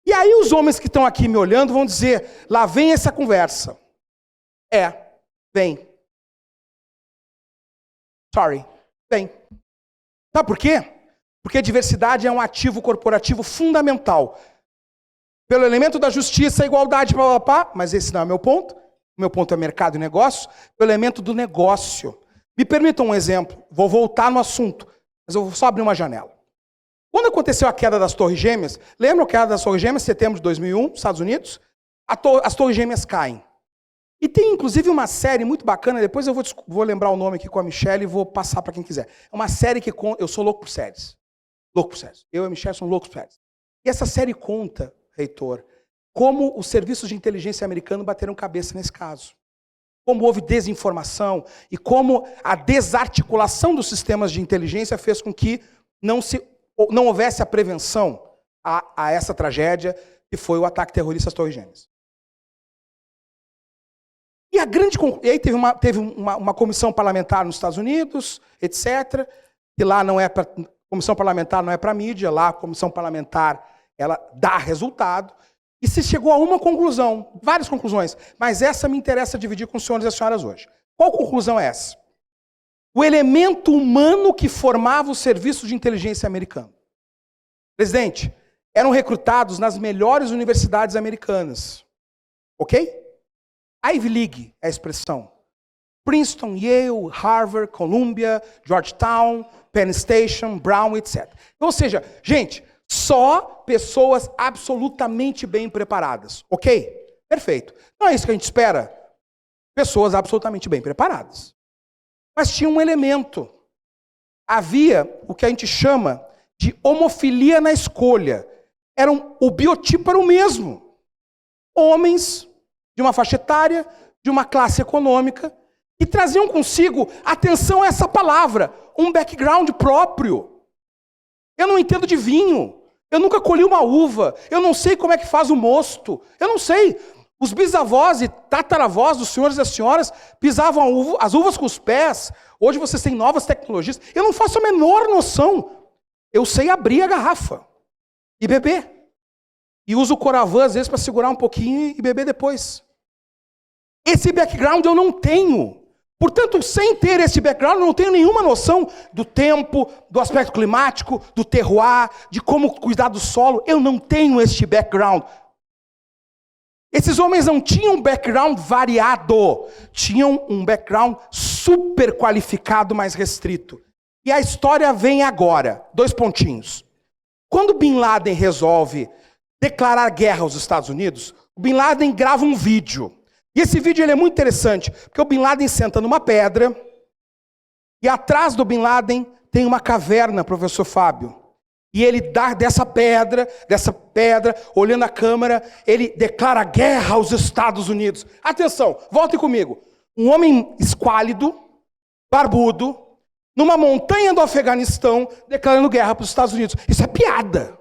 E aí os homens que estão aqui me olhando vão dizer, lá vem essa conversa. Vem. Sorry, vem. Sabe por quê? Porque a diversidade é um ativo corporativo fundamental. Pelo elemento da justiça, igualdade, mas esse não é meu ponto. O meu ponto é mercado e negócio. Pelo elemento do negócio. Me permitam um exemplo. Vou voltar no assunto, mas eu vou só abrir uma janela. Quando aconteceu a queda das Torres Gêmeas, lembram a queda das Torres Gêmeas, setembro de 2001, Estados Unidos? As Torres Gêmeas caem. E tem inclusive uma série muito bacana, depois eu vou lembrar o nome aqui com a Michelle e vou passar para quem quiser. É uma série que eu sou louco por séries. Louco por séries. Eu e a Michelle somos loucos por séries. E essa série conta, reitor, como os serviços de inteligência americanos bateram cabeça nesse caso. Como houve desinformação e como a desarticulação dos sistemas de inteligência fez com que não houvesse a prevenção a essa tragédia que foi o ataque terrorista às Torres Gêmeas. E aí teve uma comissão parlamentar nos Estados Unidos, etc., que lá não é para... Comissão parlamentar não é para mídia, lá a comissão parlamentar ela dá resultado, e se chegou a uma conclusão, várias conclusões, mas essa me interessa dividir com os senhores e as senhoras hoje. Qual conclusão é essa? O elemento humano que formava o serviço de inteligência americano. Presidente, eram recrutados nas melhores universidades americanas. Ok? Ivy League é a expressão. Princeton, Yale, Harvard, Columbia, Georgetown, Penn Station, Brown, etc. Ou seja, gente, só pessoas absolutamente bem preparadas. Ok? Perfeito. Não é isso que a gente espera? Pessoas absolutamente bem preparadas. Mas tinha um elemento. Havia o que a gente chama de homofilia na escolha. O biotipo era o mesmo. Homens de uma faixa etária, de uma classe econômica, que traziam consigo, atenção a essa palavra, um background próprio. Eu não entendo de vinho, eu nunca colhi uma uva, eu não sei como é que faz o mosto, eu não sei. Os bisavós e tataravós dos senhores e das senhoras pisavam as uvas com os pés, hoje vocês têm novas tecnologias, eu não faço a menor noção. Eu sei abrir a garrafa e beber. E uso o Coravã às vezes para segurar um pouquinho e beber depois. Esse background eu não tenho. Portanto, sem ter esse background, eu não tenho nenhuma noção do tempo, do aspecto climático, do terroir, de como cuidar do solo. Eu não tenho este background. Esses homens não tinham um background variado. Tinham um background super qualificado, mais restrito. E a história vem agora. 2 pontinhos. Quando Bin Laden resolve declarar guerra aos Estados Unidos, o Bin Laden grava um vídeo. E esse vídeo ele é muito interessante, porque o Bin Laden senta numa pedra, e atrás do Bin Laden tem uma caverna, professor Fábio. E ele dá dessa pedra, olhando a câmera, ele declara guerra aos Estados Unidos. Atenção, voltem comigo. um homem esquálido, barbudo, numa montanha do Afeganistão, declarando guerra para os Estados Unidos. Isso é piada.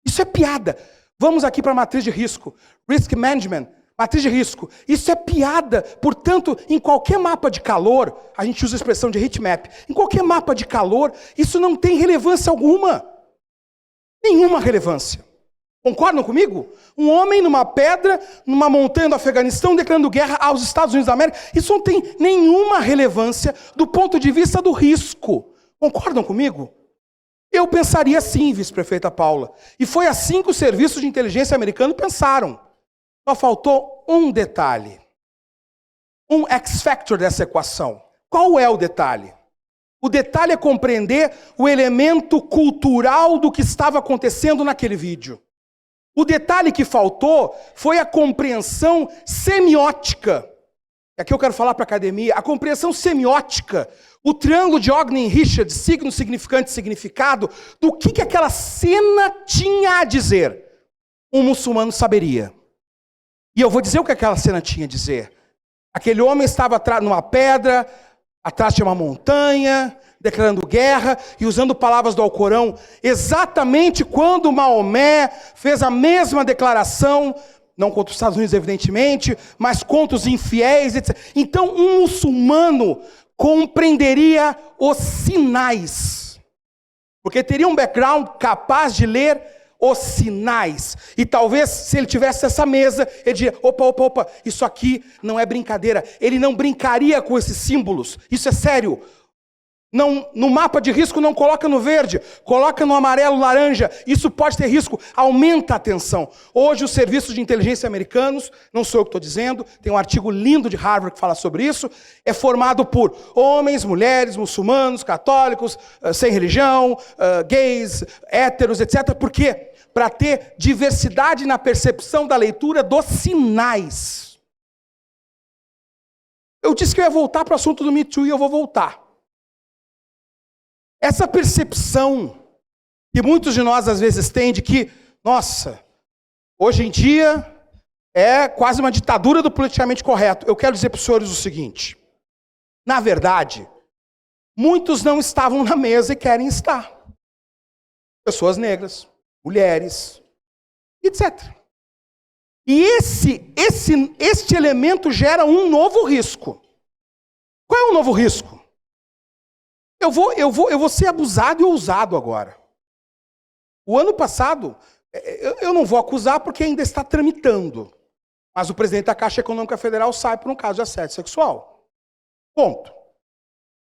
Isso é piada. Vamos aqui para a matriz de risco. Risk Management, matriz de risco. Isso é piada. Portanto, em qualquer mapa de calor, a gente usa a expressão de heat map, em qualquer mapa de calor, isso não tem relevância alguma. Nenhuma relevância. Concordam comigo? Um homem numa pedra, numa montanha do Afeganistão, declarando guerra aos Estados Unidos da América, isso não tem nenhuma relevância do ponto de vista do risco. Concordam comigo? Eu pensaria assim, vice-prefeita Paula. E foi assim que os serviços de inteligência americanos pensaram. Só faltou um detalhe. Um X-factor dessa equação. Qual é o detalhe? O detalhe é compreender o elemento cultural do que estava acontecendo naquele vídeo. O detalhe que faltou foi a compreensão semiótica. Aqui eu quero falar para a academia. A compreensão semiótica, o triângulo de Ogden-Richards, signo, significante, significado, do que aquela cena tinha a dizer. Um muçulmano saberia. E eu vou dizer o que aquela cena tinha a dizer. Aquele homem estava atrás numa pedra, atrás de uma montanha, declarando guerra e usando palavras do Alcorão, exatamente quando Maomé fez a mesma declaração, não contra os Estados Unidos, evidentemente, mas contra os infiéis, etc. Então, um muçulmano compreenderia os sinais, porque teria um background capaz de ler os sinais. E talvez, se ele tivesse essa mesa, ele diria, opa, isso aqui não é brincadeira. Ele não brincaria com esses símbolos. Isso é sério. Não, no mapa de risco não coloca no verde, coloca no amarelo, laranja. Isso pode ter risco, aumenta a tensão. Hoje os serviços de inteligência americanos, não sou eu que estou dizendo, tem um artigo lindo de Harvard que fala sobre isso, é formado por homens, mulheres, muçulmanos, católicos, sem religião, gays, héteros, etc. Por quê? Para ter diversidade na percepção da leitura dos sinais. Eu disse que eu ia voltar para o assunto do Me Too e eu vou voltar. Essa percepção que muitos de nós às vezes têm de que, nossa, hoje em dia é quase uma ditadura do politicamente correto. Eu quero dizer para os senhores o seguinte, na verdade, muitos não estavam na mesa e querem estar. Pessoas negras, mulheres, etc. E este elemento gera um novo risco. Qual é o novo risco? Eu vou ser abusado e ousado agora. O ano passado, eu não vou acusar porque ainda está tramitando. Mas o presidente da Caixa Econômica Federal sai por um caso de assédio sexual. Ponto.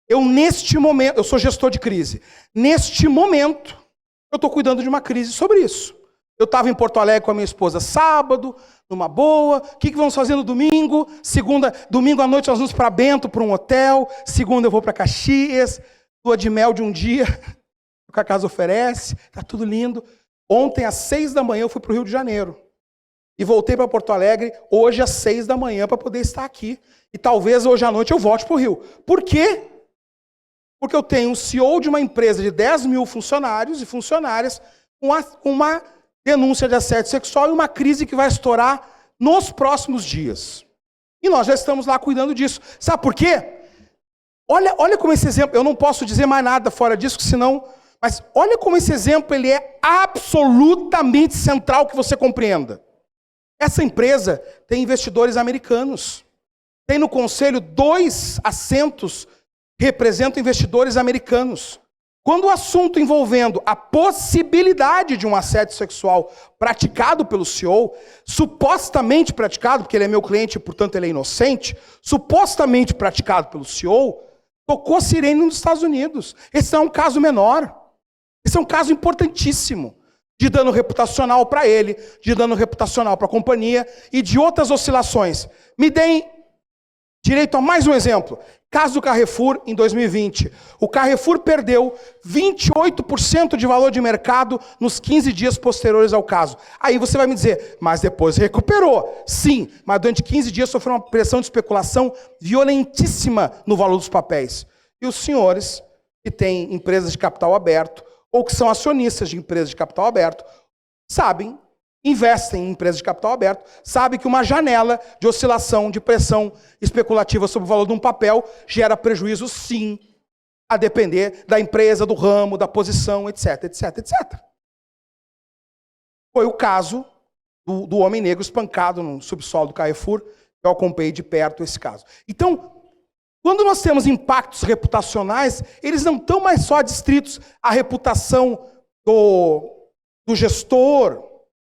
Neste momento, eu sou gestor de crise. Neste momento, eu estou cuidando de uma crise sobre isso. Eu estava em Porto Alegre com a minha esposa sábado, numa boa. O que vamos fazer no domingo? Domingo à noite nós vamos para Bento, para um hotel. Segunda eu vou para Caxias. Lua de mel de um dia, que a casa oferece, está tudo lindo. Ontem, às 6 da manhã, eu fui para o Rio de Janeiro. E voltei para Porto Alegre, hoje, às 6 da manhã, para poder estar aqui. E talvez hoje à noite eu volte para o Rio. Por quê? Porque eu tenho um CEO de uma empresa de 10 mil funcionários e funcionárias, com uma denúncia de assédio sexual e uma crise que vai estourar nos próximos dias. E nós já estamos lá cuidando disso. Sabe por quê? Olha como esse exemplo, eu não posso dizer mais nada fora disso, senão, mas olha como esse exemplo ele é absolutamente central que você compreenda. Essa empresa tem investidores americanos. Tem no conselho 2 assentos que representam investidores americanos. Quando o assunto envolvendo a possibilidade de um assédio sexual praticado pelo CEO, supostamente praticado, porque ele é meu cliente e, portanto, ele é inocente, supostamente praticado pelo CEO, tocou sirene nos Estados Unidos. Esse não é um caso menor. Esse é um caso importantíssimo de dano reputacional para ele, de dano reputacional para a companhia e de outras oscilações. Me deem direito a mais um exemplo. Caso do Carrefour em 2020. O Carrefour perdeu 28% de valor de mercado nos 15 dias posteriores ao caso. Aí você vai me dizer, mas depois recuperou. Sim, mas durante 15 dias sofreu uma pressão de especulação violentíssima no valor dos papéis. E os senhores que têm empresas de capital aberto ou que são acionistas de empresas de capital aberto sabem investem em empresas de capital aberto sabem que uma janela de oscilação, de pressão especulativa sobre o valor de um papel gera prejuízo, sim, a depender da empresa, do ramo, da posição, etc, etc, etc. Foi o caso do homem negro espancado no subsolo do Carrefour. Eu acompanhei de perto esse caso. Então, quando nós temos impactos reputacionais, eles não estão mais só adstritos à reputação do gestor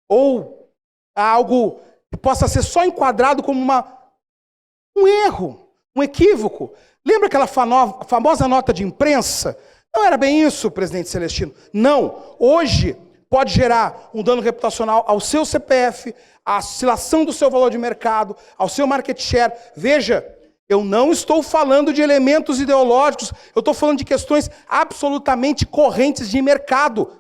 ou a algo que possa ser só enquadrado como um erro, um equívoco. Lembra aquela famosa nota de imprensa? Não era bem isso, presidente Celestino. Não. Hoje pode gerar um dano reputacional ao seu CPF, à oscilação do seu valor de mercado, ao seu market share. Veja, eu não estou falando de elementos ideológicos, eu estou falando de questões absolutamente correntes de mercado.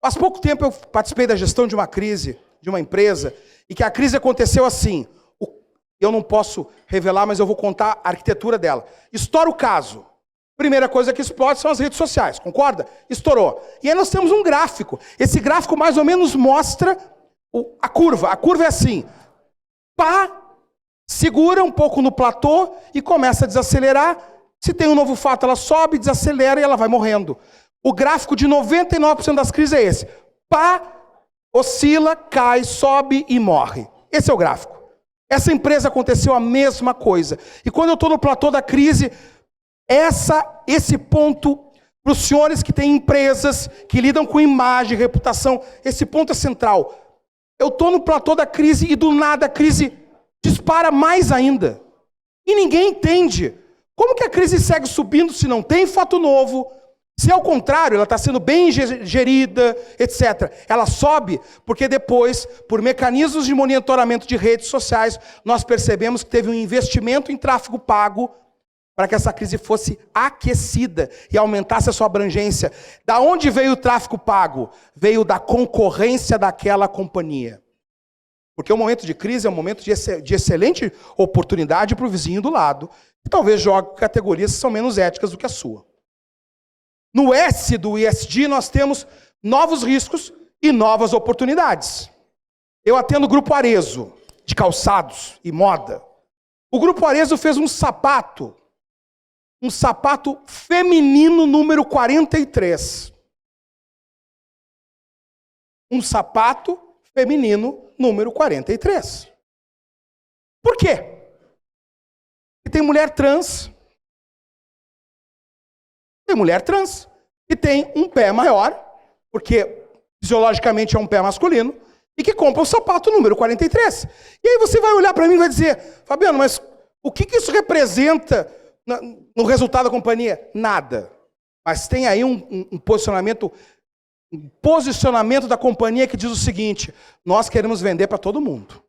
Faz pouco tempo eu participei da gestão de uma crise, de uma empresa, e que a crise aconteceu assim. Eu não posso revelar, mas eu vou contar a arquitetura dela. Estoura o caso. Primeira coisa que explode são as redes sociais, concorda? Estourou. E aí nós temos um gráfico. Esse gráfico mais ou menos mostra a curva. A curva é assim. Pá, segura um pouco no platô e começa a desacelerar. Se tem um novo fato, ela sobe, desacelera e ela vai morrendo. O gráfico de 99% das crises é esse. Pá, oscila, cai, sobe e morre. Esse é o gráfico. Essa empresa aconteceu a mesma coisa. E quando eu estou no platô da crise, esse ponto, para os senhores que têm empresas, que lidam com imagem, reputação, esse ponto é central. Eu estou no platô da crise e do nada a crise dispara mais ainda. E ninguém entende. Como que a crise segue subindo se não tem fato novo? Se ao contrário, ela está sendo bem gerida, etc. Ela sobe porque depois, por mecanismos de monitoramento de redes sociais, nós percebemos que teve um investimento em tráfego pago para que essa crise fosse aquecida e aumentasse a sua abrangência. Da onde veio o tráfego pago? Veio da concorrência daquela companhia. Porque o momento de crise é um momento de excelente oportunidade para o vizinho do lado, que talvez jogue categorias que são menos éticas do que a sua. No S do ESG nós temos novos riscos e novas oportunidades. Eu atendo o Grupo Arezzo, de calçados e moda. O Grupo Arezzo fez um sapato feminino número 43. Um sapato feminino número 43. Por quê? Porque tem mulher trans. Tem mulher trans que tem um pé maior, porque fisiologicamente é um pé masculino, e que compra o sapato número 43. E aí você vai olhar para mim e vai dizer, Fabiano, mas o que isso representa no resultado da companhia? Nada. Mas tem aí um posicionamento da companhia que diz o seguinte, nós queremos vender para todo mundo.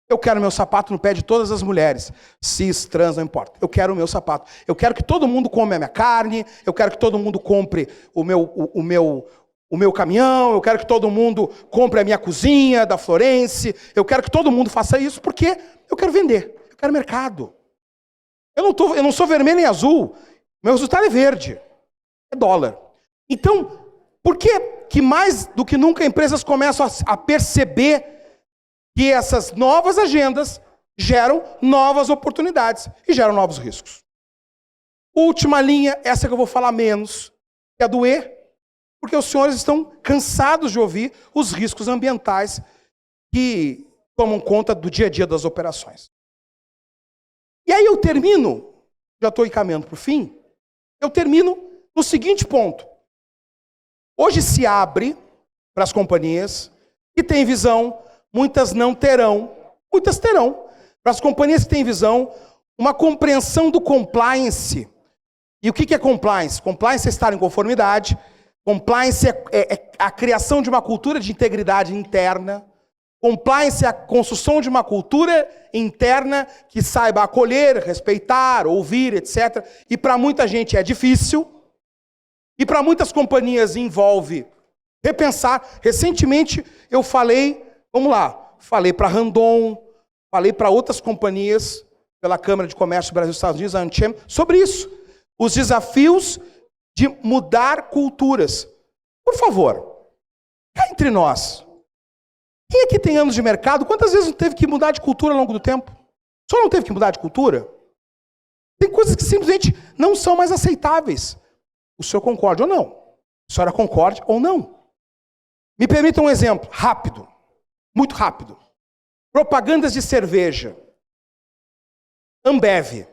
Eu quero meu sapato no pé de todas as mulheres, cis, trans, não importa. Eu quero o meu sapato. Eu quero que todo mundo come a minha carne, eu quero que todo mundo compre o meu caminhão, eu quero que todo mundo compre a minha cozinha da Florence, eu quero que todo mundo faça isso porque eu quero vender, eu quero mercado. Eu não sou vermelho nem azul, meu resultado é verde, é dólar. Então, por que mais do que nunca empresas começam a perceber que essas novas agendas geram novas oportunidades e geram novos riscos? Última linha, essa que eu vou falar menos, que é a do E, porque os senhores estão cansados de ouvir os riscos ambientais que tomam conta do dia a dia das operações. E aí eu termino, já estou encaminhando para o fim, eu termino no seguinte ponto. Hoje se abre para as companhias que têm visão, muitas não terão, muitas terão. Para as companhias que têm visão, uma compreensão do compliance. E o que é compliance? Compliance é estar em conformidade. Compliance é a criação de uma cultura de integridade interna. Compliance é a construção de uma cultura interna que saiba acolher, respeitar, ouvir, etc. E para muita gente é difícil. E para muitas companhias envolve repensar. Recentemente eu falei, falei para a Randon, falei para outras companhias, pela Câmara de Comércio do Brasil e Estados Unidos, a ANCHEM, sobre isso. Os desafios de mudar culturas. Por favor, Cá entre nós. Quem aqui tem anos de mercado? Quantas vezes não teve que mudar de cultura ao longo do tempo? Só não teve que mudar de cultura? Tem coisas que simplesmente não são mais aceitáveis. O senhor concorde ou não? A senhora concorde ou não? Me permita um exemplo, rápido. Muito rápido. Propagandas de cerveja. Ambev,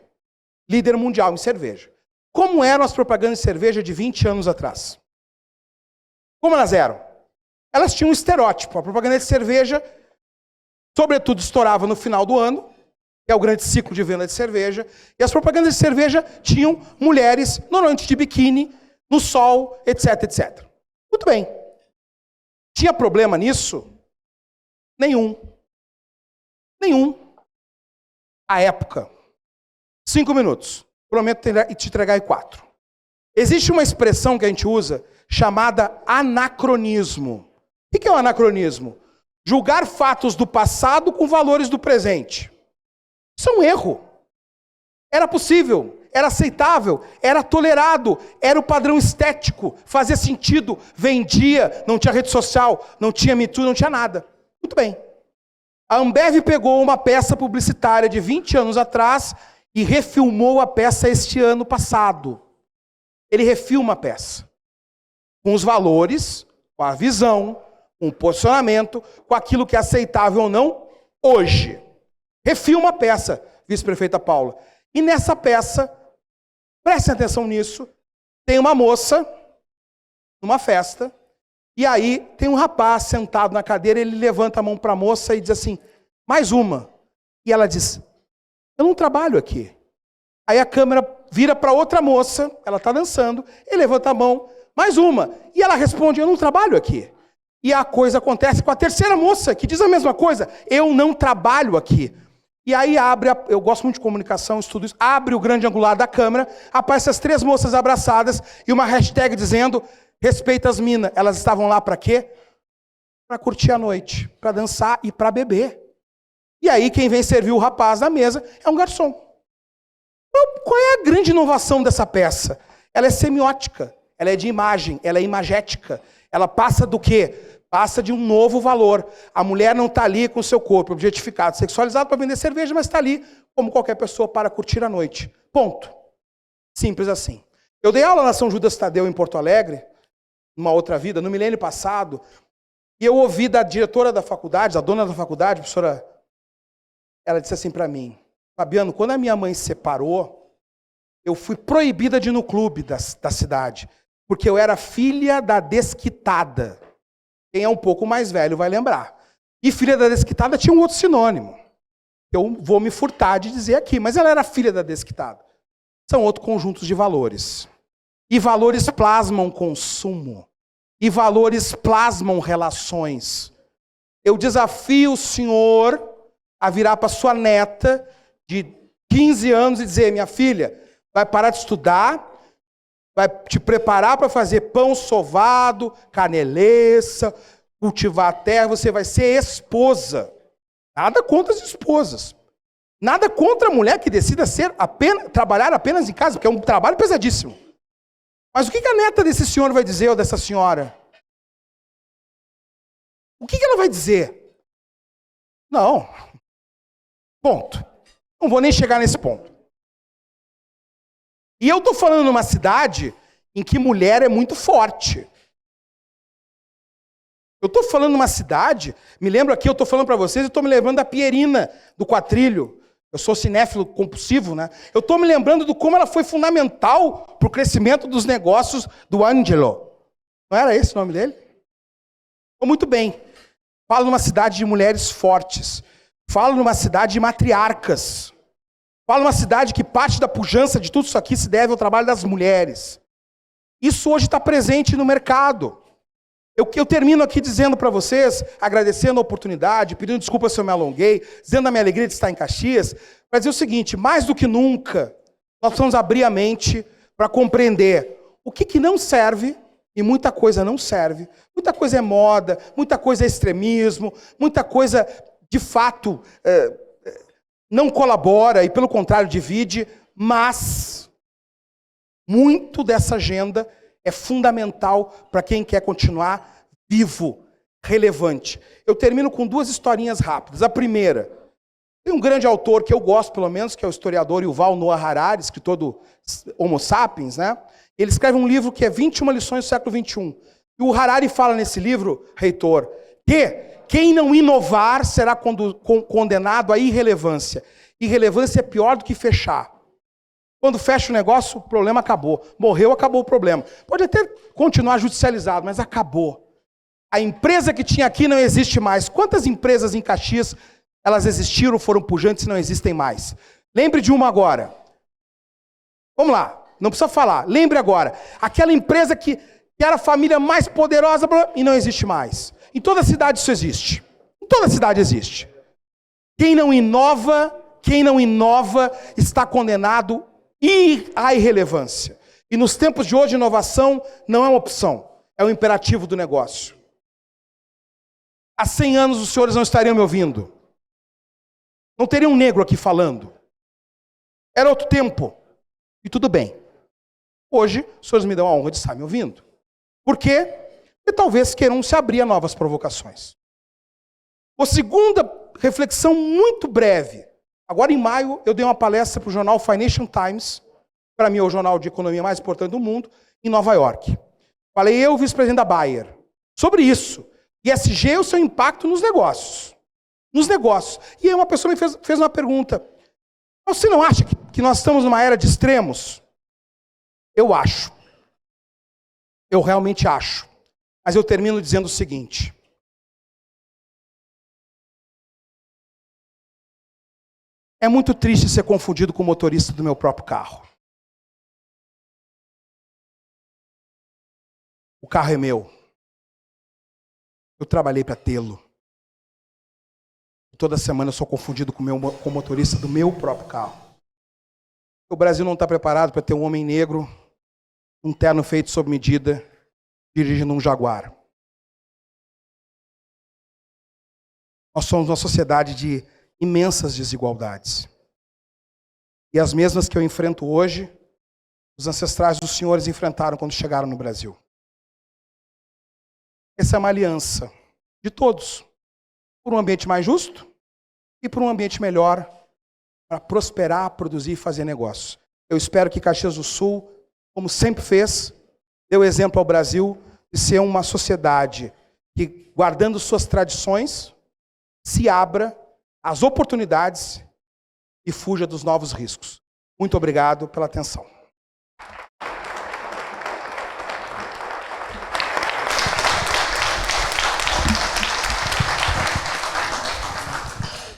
líder mundial em cerveja. Como eram as propagandas de cerveja de 20 anos atrás? Como elas eram? Elas tinham um estereótipo. A propaganda de cerveja, sobretudo, estourava no final do ano, que é o grande ciclo de venda de cerveja, e as propagandas de cerveja tinham mulheres, normalmente de biquíni, no sol, etc, etc. Muito bem. Tinha problema nisso? Nenhum. Nenhum. A época. 5 minutos. Prometo te entregar em 4. Existe uma expressão que a gente usa chamada anacronismo. O que é o anacronismo? Julgar fatos do passado com valores do presente. Isso é um erro. Era possível, era aceitável, era tolerado, era o padrão estético, fazia sentido, vendia, não tinha rede social, não tinha Me Too, não tinha nada. Muito bem. A Ambev pegou uma peça publicitária de 20 anos atrás e refilmou a peça este ano passado. Ele refilma a peça. Com os valores, com a visão, com o posicionamento, com aquilo que é aceitável ou não, hoje. Refilma a peça, vice-prefeita Paula. E nessa peça, prestem atenção nisso, tem uma moça, numa festa, e aí tem um rapaz sentado na cadeira, ele levanta a mão para a moça e diz assim, mais uma. E ela diz, eu não trabalho aqui. Aí a câmera vira para outra moça, ela está dançando, ele levanta a mão, mais uma. E ela responde, eu não trabalho aqui. E a coisa acontece com a terceira moça, que diz a mesma coisa, eu não trabalho aqui. E aí abre, eu gosto muito de comunicação, estudo isso, abre o grande angular da câmera, aparecem as 3 moças abraçadas e uma hashtag dizendo, respeita as minas. Elas estavam lá para quê? Para curtir a noite, para dançar e para beber. E aí quem vem servir o rapaz na mesa é um garçom. Então, qual é a grande inovação dessa peça? Ela é semiótica, ela é de imagem, ela é imagética. Ela passa do quê? Passa de um novo valor. A mulher não está ali com o seu corpo objetificado, sexualizado para vender cerveja, mas está ali como qualquer pessoa para curtir a noite. Ponto. Simples assim. Eu dei aula na São Judas Tadeu em Porto Alegre, numa outra vida, no milênio passado, e eu ouvi da diretora da faculdade, da dona da faculdade, a professora, ela disse assim para mim, Fabiano, quando a minha mãe se separou, eu fui proibida de ir no clube da cidade, porque eu era filha da desquitada. Quem é um pouco mais velho vai lembrar. E filha da desquitada tinha um outro sinônimo. Eu vou me furtar de dizer aqui, mas ela era filha da desquitada. São outros conjuntos de valores. E valores plasmam consumo. E valores plasmam relações. Eu desafio o senhor a virar para sua neta de 15 anos e dizer, minha filha, vai parar de estudar, vai te preparar para fazer pão sovado, caneleça, cultivar a terra, você vai ser esposa. Nada contra as esposas. Nada contra a mulher que decida trabalhar apenas em casa, porque é um trabalho pesadíssimo. Mas o que a neta desse senhor vai dizer ou dessa senhora? O que ela vai dizer? Não. Ponto. Não vou nem chegar nesse ponto. E eu estou falando numa cidade em que mulher é muito forte. Eu estou falando numa cidade, me lembro aqui, eu estou falando para vocês, eu estou me lembrando da Pierina, do Quatrilho. Eu sou cinéfilo compulsivo, né? Eu estou me lembrando de como ela foi fundamental para o crescimento dos negócios do Angelo. Não era esse o nome dele? Muito bem. Falo numa cidade de mulheres fortes. Falo numa cidade de matriarcas. Falo numa cidade que parte da pujança de tudo isso aqui se deve ao trabalho das mulheres. Isso hoje está presente no mercado. Eu termino aqui dizendo para vocês, agradecendo a oportunidade, pedindo desculpa se eu me alonguei, dizendo a minha alegria de estar em Caxias, para dizer o seguinte, mais do que nunca, nós precisamos abrir a mente para compreender o que não serve, e muita coisa não serve, muita coisa é moda, muita coisa é extremismo, muita coisa, de fato, não colabora e, pelo contrário, divide, mas muito dessa agenda é fundamental para quem quer continuar vivo relevante. Eu termino com duas historinhas rápidas. A primeira, tem um grande autor que eu gosto, pelo menos, que é o historiador Yuval Noah Harari, escritor do Homo Sapiens, né? Ele escreve um livro que é 21 lições do século XXI. E o Harari fala nesse livro, reitor, que quem não inovar será condenado à irrelevância. Irrelevância é pior do que fechar. Quando fecha o negócio, o problema acabou. Morreu, acabou o problema. Pode até continuar judicializado, mas acabou. A empresa que tinha aqui não existe mais. Quantas empresas em Caxias, elas existiram, foram pujantes e não existem mais? Lembre de uma agora. Vamos lá, não precisa falar. Lembre agora. Aquela empresa que era a família mais poderosa e não existe mais. Em toda cidade isso existe. Em toda cidade existe. Quem não inova está condenado à irrelevância. E nos tempos de hoje, inovação não é uma opção, é um imperativo do negócio. Há 100 anos os senhores não estariam me ouvindo. Não teria um negro aqui falando. Era outro tempo. E tudo bem. Hoje, os senhores me dão a honra de estar me ouvindo. Por quê? Porque talvez queiram se abrir a novas provocações. A segunda reflexão muito breve. Agora, em maio, eu dei uma palestra para o jornal Financial Times, para mim é o jornal de economia mais importante do mundo, em Nova York. Falei eu, vice-presidente da Bayer, sobre isso. ESG e o seu impacto nos negócios. Nos negócios. E aí uma pessoa me fez uma pergunta. Você não acha que nós estamos numa era de extremos? Eu acho. Eu realmente acho. Mas eu termino dizendo o seguinte. É muito triste ser confundido com o motorista do meu próprio carro. O carro é meu. Eu trabalhei para tê-lo. Toda semana eu sou confundido com o motorista do meu próprio carro. O Brasil não está preparado para ter um homem negro, um terno feito sob medida, dirigindo um Jaguar. Nós somos uma sociedade de imensas desigualdades. E as mesmas que eu enfrento hoje, os ancestrais dos senhores enfrentaram quando chegaram no Brasil. Essa é uma aliança de todos, por um ambiente mais justo e por um ambiente melhor para prosperar, produzir e fazer negócio. Eu espero que Caxias do Sul, como sempre fez, dê o exemplo ao Brasil de ser uma sociedade que, guardando suas tradições, se abra às oportunidades e fuja dos novos riscos. Muito obrigado pela atenção.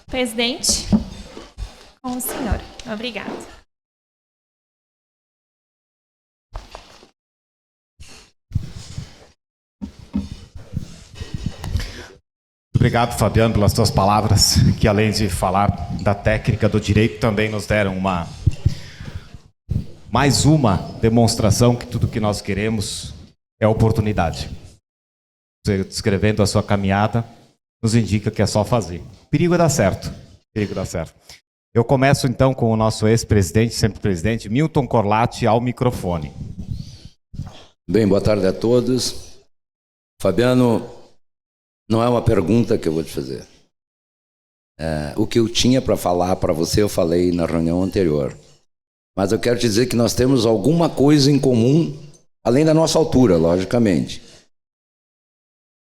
Presidente, com o senhor. Obrigada. Obrigado, Fabiano, pelas suas palavras, que além de falar da técnica do direito, também nos deram mais uma demonstração que tudo que nós queremos é oportunidade. Você descrevendo a sua caminhada, nos indica que é só fazer. Perigo é dar certo. Perigo é dar certo. Eu começo então com o nosso ex-presidente, sempre presidente, Milton Corlatti, ao microfone. Bem, boa tarde a todos. Fabiano, não é uma pergunta que eu vou te fazer. O que eu tinha para falar para você, eu falei na reunião anterior. Mas eu quero te dizer que nós temos alguma coisa em comum, além da nossa altura, logicamente.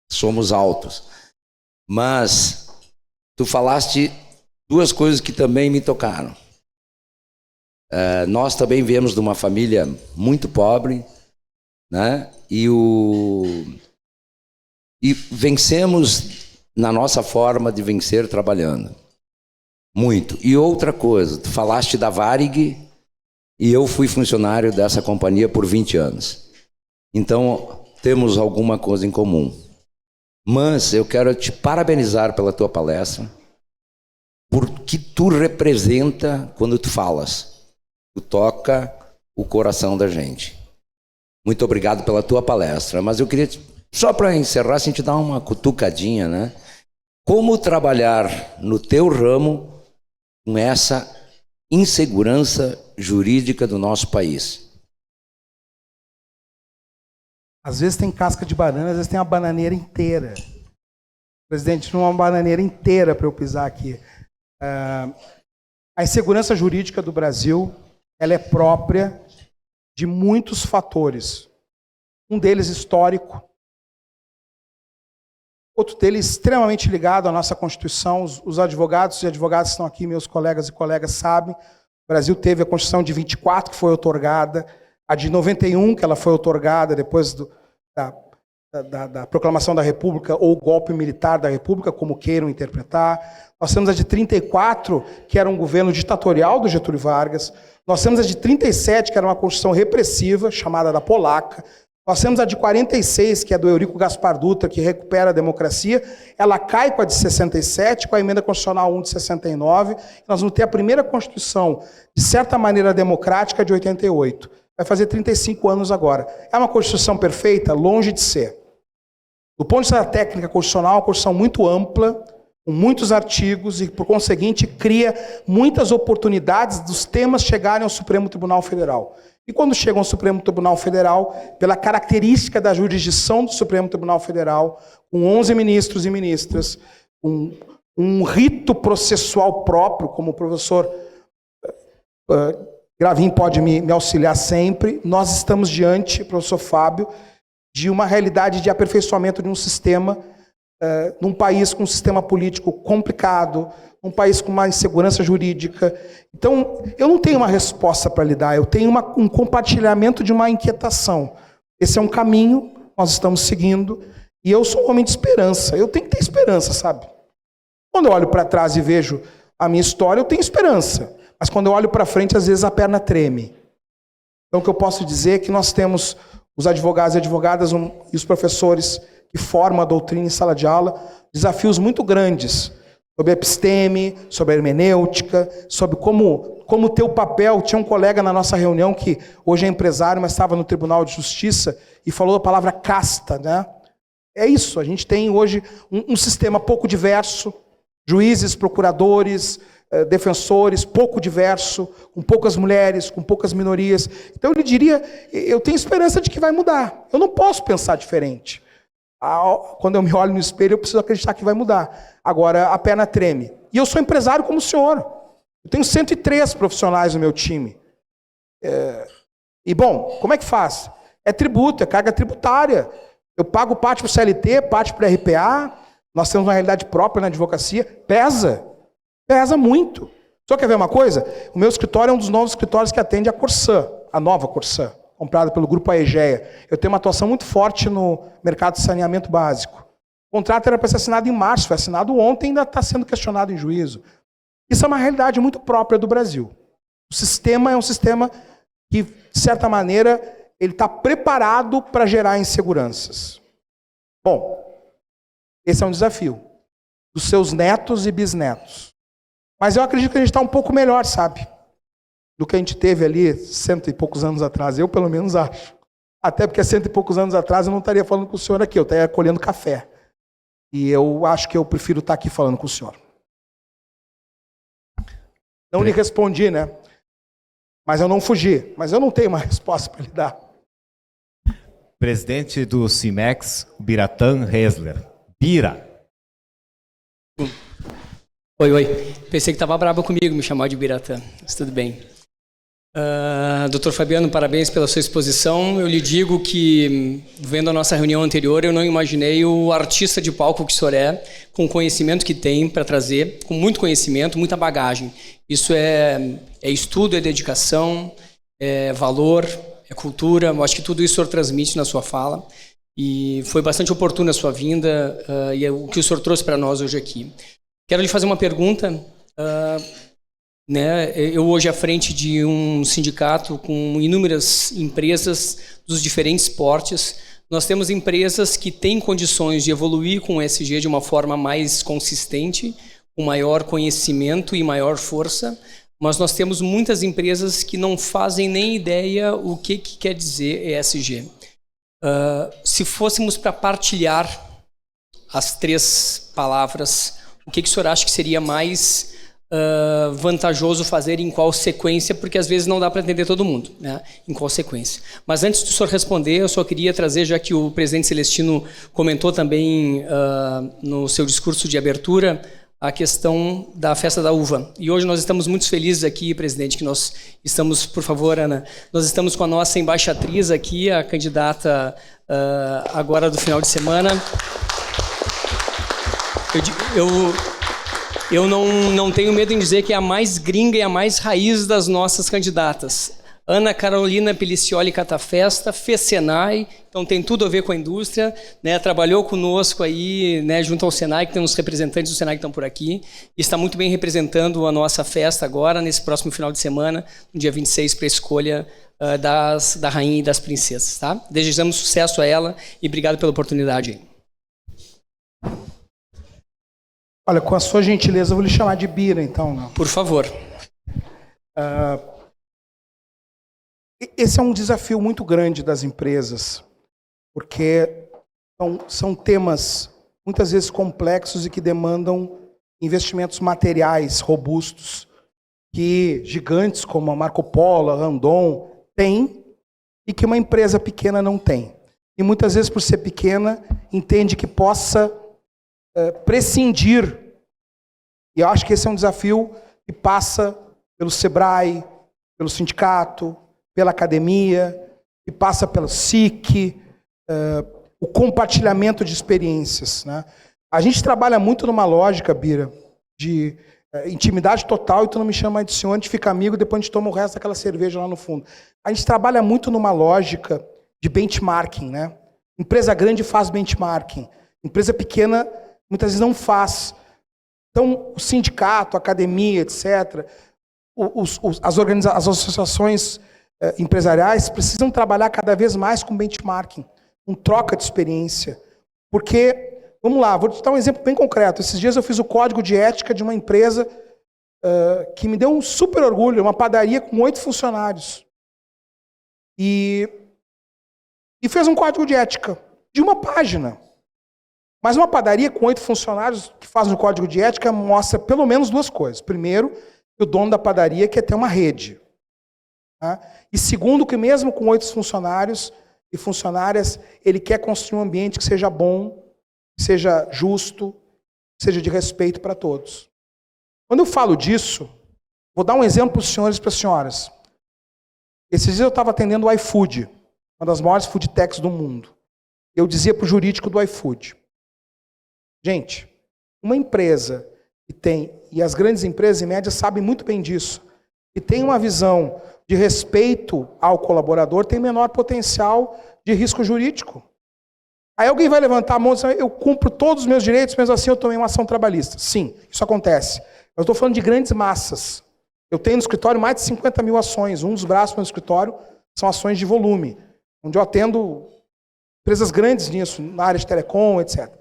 Somos altos. Mas tu falaste duas coisas que também me tocaram. Nós também viemos de uma família muito pobre, né? E vencemos na nossa forma de vencer trabalhando. Muito. E outra coisa, tu falaste da Varig e eu fui funcionário dessa companhia por 20 anos. Então, temos alguma coisa em comum. Mas eu quero te parabenizar pela tua palestra, porque tu representa quando tu falas. Tu toca o coração da gente. Muito obrigado pela tua palestra. Mas eu queria, só para encerrar, assim, te dar uma cutucadinha, né? Como trabalhar no teu ramo com essa insegurança jurídica do nosso país? Às vezes tem casca de banana, às vezes tem uma bananeira inteira. Presidente, não é uma bananeira inteira para eu pisar aqui. A insegurança jurídica do Brasil, ela é própria de muitos fatores. Um deles histórico, outro deles extremamente ligado à nossa Constituição. Os advogados e advogadas que estão aqui, meus colegas e colegas, sabem. O Brasil teve a Constituição de 24, que foi outorgada, a de 91, que ela foi outorgada depois da proclamação da República ou golpe militar da República, como queiram interpretar. Nós temos a de 34, que era um governo ditatorial do Getúlio Vargas. Nós temos a de 37, que era uma Constituição repressiva, chamada da Polaca. Nós temos a de 46, que é do Eurico Gaspar Dutra, que recupera a democracia. Ela cai com a de 67, com a Emenda Constitucional 1 de 69. Nós vamos ter a primeira Constituição, de certa maneira democrática, de 88. Vai fazer 35 anos agora. É uma Constituição perfeita? Longe de ser. Do ponto de vista da técnica constitucional, é uma Constituição muito ampla, com muitos artigos e, por conseguinte, cria muitas oportunidades dos temas chegarem ao Supremo Tribunal Federal. E quando chegam ao Supremo Tribunal Federal, pela característica da jurisdição do Supremo Tribunal Federal, com 11 ministros e ministras, com um rito processual próprio, como o professor Gravin pode me auxiliar sempre, nós estamos diante, professor Fábio, de uma realidade de aperfeiçoamento de um sistema, num país com um sistema político complicado, um país com uma insegurança jurídica. Então, eu não tenho uma resposta para lhe dar, eu tenho um compartilhamento de uma inquietação. Esse é um caminho, nós estamos seguindo, e eu sou um homem de esperança. Eu tenho que ter esperança, sabe? Quando eu olho para trás e vejo a minha história, eu tenho esperança. Mas quando eu olho para frente, às vezes a perna treme. Então, o que eu posso dizer é que nós temos os advogados e advogadas e os professores que formam a doutrina em sala de aula, desafios muito grandes sobre a episteme, sobre a hermenêutica, sobre como ter o papel. Tinha um colega na nossa reunião que hoje é empresário, mas estava no Tribunal de Justiça e falou a palavra casta, né? É isso, a gente tem hoje um sistema pouco diverso, juízes, procuradores, defensores, pouco diverso, com poucas mulheres, com poucas minorias. Então eu lhe diria, eu tenho esperança de que vai mudar. Eu não posso pensar diferente. Quando eu me olho no espelho, eu preciso acreditar que vai mudar. Agora, a perna treme. E eu sou empresário como o senhor. Eu tenho 103 profissionais no meu time. E, bom, como é que faz? É tributo, é carga tributária. Eu pago parte para o CLT, parte para o RPA. Nós temos uma realidade própria na advocacia. Pesa muito. Só quer ver uma coisa? O meu escritório é um dos novos escritórios que atende a Corsã, a nova Corsã, comprada pelo Grupo Aegea. Eu tenho uma atuação muito forte no mercado de saneamento básico. O contrato era para ser assinado em março, foi assinado ontem e ainda está sendo questionado em juízo. Isso é uma realidade muito própria do Brasil. O sistema é um sistema que, de certa maneira, ele está preparado para gerar inseguranças. Bom, esse é um desafio dos seus netos e bisnetos. Mas eu acredito que a gente está um pouco melhor, sabe? Do que a gente teve ali 100 e poucos anos atrás. Eu, pelo menos, acho. Até porque 100 e poucos anos atrás eu não estaria falando com o senhor aqui, eu estaria colhendo café. E eu acho que eu prefiro estar aqui falando com o senhor. Não lhe respondi, né? Mas eu não fugi. Mas eu não tenho uma resposta para lhe dar. Presidente do CIMEX, Biratã Hesler. Bira. Oi. Pensei que estava brava comigo me chamar de Biratã, mas tudo bem. Doutor Fabiano, parabéns pela sua exposição. Eu lhe digo que, vendo a nossa reunião anterior, eu não imaginei o artista de palco que o senhor é, com o conhecimento que tem para trazer, com muito conhecimento, muita bagagem. Isso é estudo, é dedicação, é valor, é cultura. Eu acho que tudo isso o senhor transmite na sua fala. E foi bastante oportuna a sua vinda e é o que o senhor trouxe para nós hoje aqui. Quero lhe fazer uma pergunta. Eu hoje à frente de um sindicato com inúmeras empresas dos diferentes portes. Nós temos empresas que têm condições de evoluir com o ESG de uma forma mais consistente, com maior conhecimento e maior força, mas nós temos muitas empresas que não fazem nem ideia o que quer dizer ESG. Se fôssemos para partilhar as 3 palavras, o que o senhor acha que seria mais vantajoso fazer em qual sequência, porque às vezes não dá para atender todo mundo, né? Em qual sequência. Mas antes do senhor responder, eu só queria trazer, já que o presidente Celestino comentou também no seu discurso de abertura, a questão da festa da uva. E hoje nós estamos muito felizes aqui, presidente, que nós estamos, por favor, Ana, nós estamos com a nossa embaixatriz aqui, a candidata agora do final de semana. Eu não tenho medo em dizer que é a mais gringa e a mais raiz das nossas candidatas. Ana Carolina Pelicioli Catafesta, fez Senai, então tem tudo a ver com a indústria, né? Trabalhou conosco aí, né, junto ao Senai, que tem uns representantes do Senai que estão por aqui, e está muito bem representando a nossa festa agora, nesse próximo final de semana, no dia 26, para a escolha da rainha e das princesas. Tá? Desejamos sucesso a ela e obrigado pela oportunidade. Olha, com a sua gentileza, eu vou lhe chamar de Bira, então. Não. Por favor. Esse é um desafio muito grande das empresas, porque são temas muitas vezes complexos e que demandam investimentos materiais robustos, que gigantes como a Marco Polo, a Randon têm e que uma empresa pequena não tem. E muitas vezes, por ser pequena, entende que possa prescindir. E eu acho que esse é um desafio que passa pelo Sebrae, pelo sindicato, pela academia, que passa pelo SIC, o compartilhamento de experiências. Né? A gente trabalha muito numa lógica, Bira, de intimidade total, e tu não me chama de senhor, a gente fica amigo, depois a gente toma o resto daquela cerveja lá no fundo. A gente trabalha muito numa lógica de benchmarking. Né? Empresa grande faz benchmarking, empresa pequena muitas vezes não faz. Então, o sindicato, a academia, etc., as associações empresariais precisam trabalhar cada vez mais com benchmarking, com troca de experiência. Porque, vamos lá, vou te dar um exemplo bem concreto. Esses dias eu fiz o código de ética de uma empresa que me deu um super orgulho, uma padaria com 8 funcionários. E fez um código de ética de uma página. Mas uma padaria com 8 funcionários que faz um código de ética mostra pelo menos 2 coisas. Primeiro, que o dono da padaria quer ter uma rede. Tá? E segundo, que mesmo com 8 funcionários e funcionárias, ele quer construir um ambiente que seja bom, que seja justo, que seja de respeito para todos. Quando eu falo disso, vou dar um exemplo para os senhores e para as senhoras. Esses dias eu estava atendendo o iFood, uma das maiores food techs do mundo. Eu dizia para o jurídico do iFood: gente, uma empresa que tem, e as grandes empresas em média sabem muito bem disso, que tem uma visão de respeito ao colaborador, tem menor potencial de risco jurídico. Aí alguém vai levantar a mão e dizer: eu cumpro todos os meus direitos, mesmo assim eu tomei uma ação trabalhista. Sim, isso acontece. Eu estou falando de grandes massas. Eu tenho no escritório mais de 50 mil ações. Um dos braços do meu escritório são ações de volume, onde eu atendo empresas grandes nisso, na área de telecom, etc.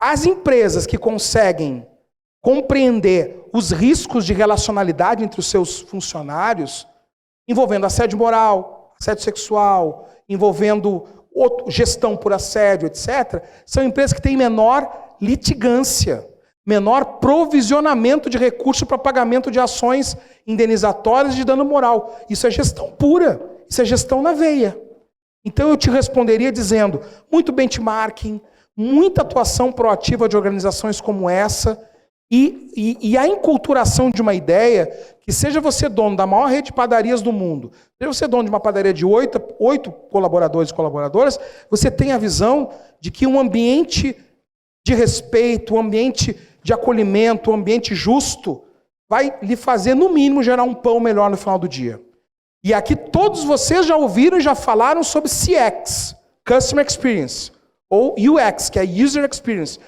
As empresas que conseguem compreender os riscos de relacionalidade entre os seus funcionários, envolvendo assédio moral, assédio sexual, envolvendo gestão por assédio, etc., são empresas que têm menor litigância, menor provisionamento de recursos para pagamento de ações indenizatórias de dano moral. Isso é gestão pura, isso é gestão na veia. Então eu te responderia dizendo: muito benchmarking, muita atuação proativa de organizações como essa, e a enculturação de uma ideia que, seja você dono da maior rede de padarias do mundo, seja você dono de uma padaria de 8 colaboradores e colaboradoras, você tem a visão de que um ambiente de respeito, um ambiente de acolhimento, um ambiente justo, vai lhe fazer, no mínimo, gerar um pão melhor no final do dia. E aqui todos vocês já ouviram e já falaram sobre CX, Customer Experience, ou UX, que é User Experience.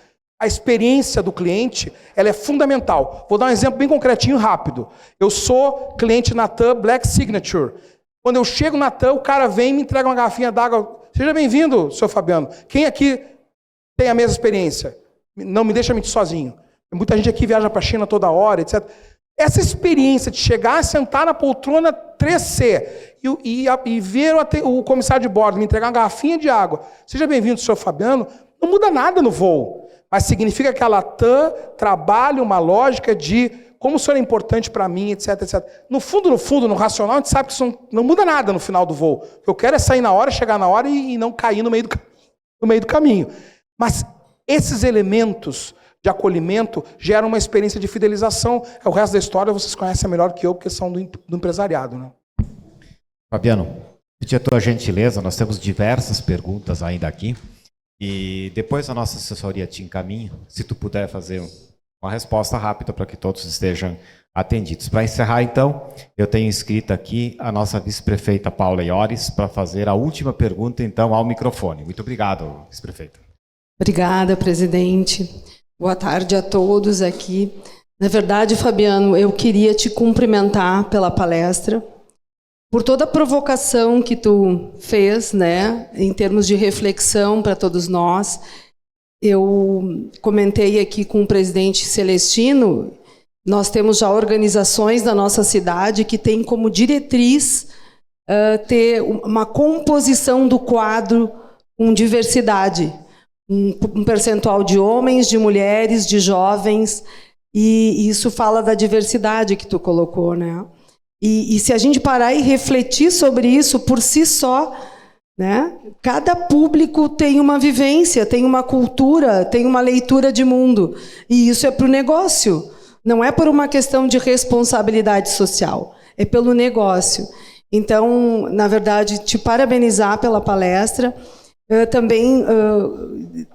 A experiência do cliente, ela é fundamental. Vou dar um exemplo bem concretinho, rápido. Eu sou cliente Natan Black Signature. Quando eu chego na Natan, o cara vem e me entrega uma garrafinha d'água. Seja bem-vindo, senhor Fabiano. Quem aqui tem a mesma experiência? Não me deixa mentir sozinho. Muita gente aqui viaja para a China toda hora, etc. Essa experiência de chegar, sentar na poltrona 3C e ver o comissário de bordo me entregar uma garrafinha de água. Seja bem-vindo, senhor Fabiano. Não muda nada no voo. mas significa que a Latam trabalha uma lógica de como o senhor é importante para mim, etc, etc. No fundo, no racional, a gente sabe que isso não muda nada no final do voo. O que eu quero é sair na hora, chegar na hora e não cair no meio do caminho. Mas esses elementos de acolhimento geram uma experiência de fidelização. O resto da história vocês conhecem melhor que eu, porque são do empresariado, né? Fabiano, pedir a tua gentileza, nós temos diversas perguntas ainda aqui. E depois a nossa assessoria te encaminha, se tu puder fazer uma resposta rápida para que todos estejam atendidos. Para encerrar, então, eu tenho inscrita aqui a nossa vice-prefeita Paula Iores para fazer a última pergunta, então, ao microfone. Muito obrigado, vice-prefeita. Obrigada, presidente. Boa tarde a todos aqui. Na verdade, Fabiano, eu queria te cumprimentar pela palestra, por toda a provocação que tu fez, né, em termos de reflexão para todos nós. Eu comentei aqui com o presidente Celestino, nós temos já organizações da nossa cidade que têm como diretriz ter uma composição do quadro com diversidade, um percentual de homens, de mulheres, de jovens, e isso fala da diversidade que tu colocou, né? E se a gente parar e refletir sobre isso por si só, né? Cada público tem uma vivência, tem uma cultura, tem uma leitura de mundo. E isso é para o negócio. Não é por uma questão de responsabilidade social. É pelo negócio. Então, na verdade, te parabenizar pela palestra. Também,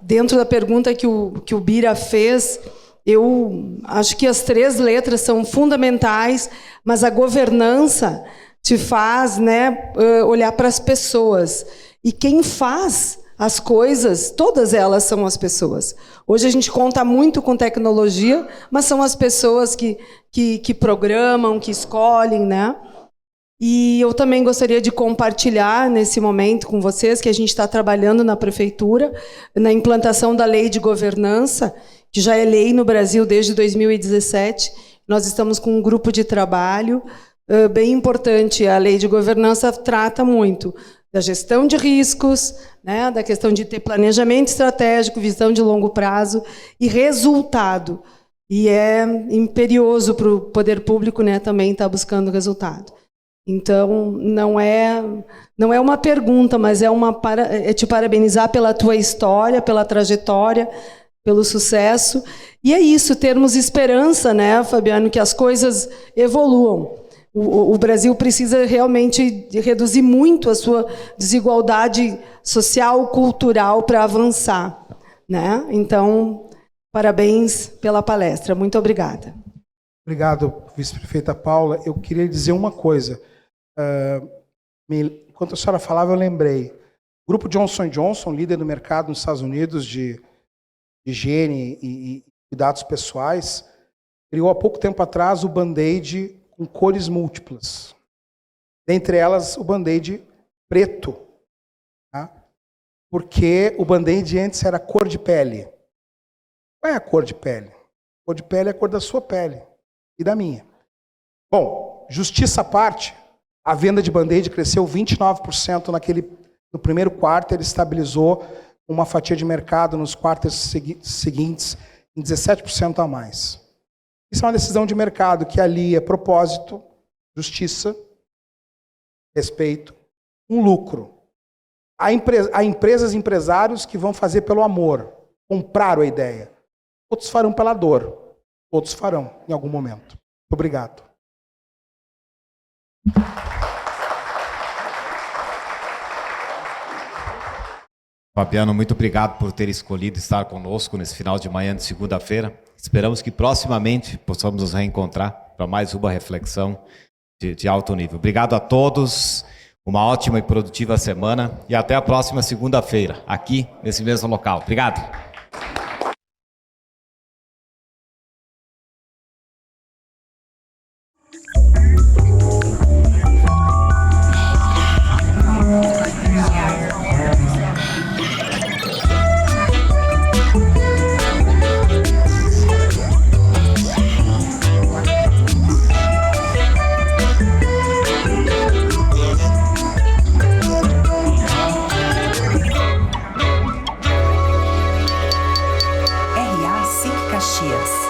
dentro da pergunta que o Bira fez, eu acho que as 3 letras são fundamentais, mas a governança te faz, né, olhar para as pessoas. E quem faz as coisas, todas elas são as pessoas. Hoje a gente conta muito com tecnologia, mas são as pessoas que programam, que escolhem, né? E eu também gostaria de compartilhar nesse momento com vocês que a gente está trabalhando na prefeitura, na implantação da lei de governança, que já é lei no Brasil desde 2017. Nós estamos com um grupo de trabalho bem importante. A lei de governança trata muito da gestão de riscos, né, da questão de ter planejamento estratégico, visão de longo prazo e resultado. E é imperioso para o poder público, né, também estar buscando resultado. Então, não é uma pergunta, mas é te parabenizar pela tua história, pela trajetória, pelo sucesso. E é isso, termos esperança, né, Fabiano, que as coisas evoluam. O Brasil precisa realmente reduzir muito a sua desigualdade social, cultural, para avançar, né? Então, parabéns pela palestra. Muito obrigada. Obrigado, vice-prefeita Paula. Eu queria dizer uma coisa. Enquanto a senhora falava, eu lembrei. O grupo Johnson & Johnson, líder do mercado nos Estados Unidos de higiene e cuidados pessoais, criou há pouco tempo atrás o Band-Aid com cores múltiplas. Dentre elas, o Band-Aid preto. Tá? Porque o Band-Aid antes era cor de pele. Qual é a cor de pele? A cor de pele é a cor da sua pele e da minha. Bom, justiça à parte, a venda de Band-Aid cresceu 29% no primeiro quarto, ele estabilizou uma fatia de mercado nos quartos seguintes em 17% a mais. Isso é uma decisão de mercado que alia propósito, justiça, respeito, um lucro. Há empresas e empresários que vão fazer pelo amor, compraram a ideia. Outros farão pela dor, outros farão em algum momento. Obrigado. Fabiano, muito obrigado por ter escolhido estar conosco nesse final de manhã de segunda-feira. Esperamos que proximamente possamos nos reencontrar para mais uma reflexão de alto nível. Obrigado a todos, uma ótima e produtiva semana e até a próxima segunda-feira, aqui nesse mesmo local. Obrigado. Matias.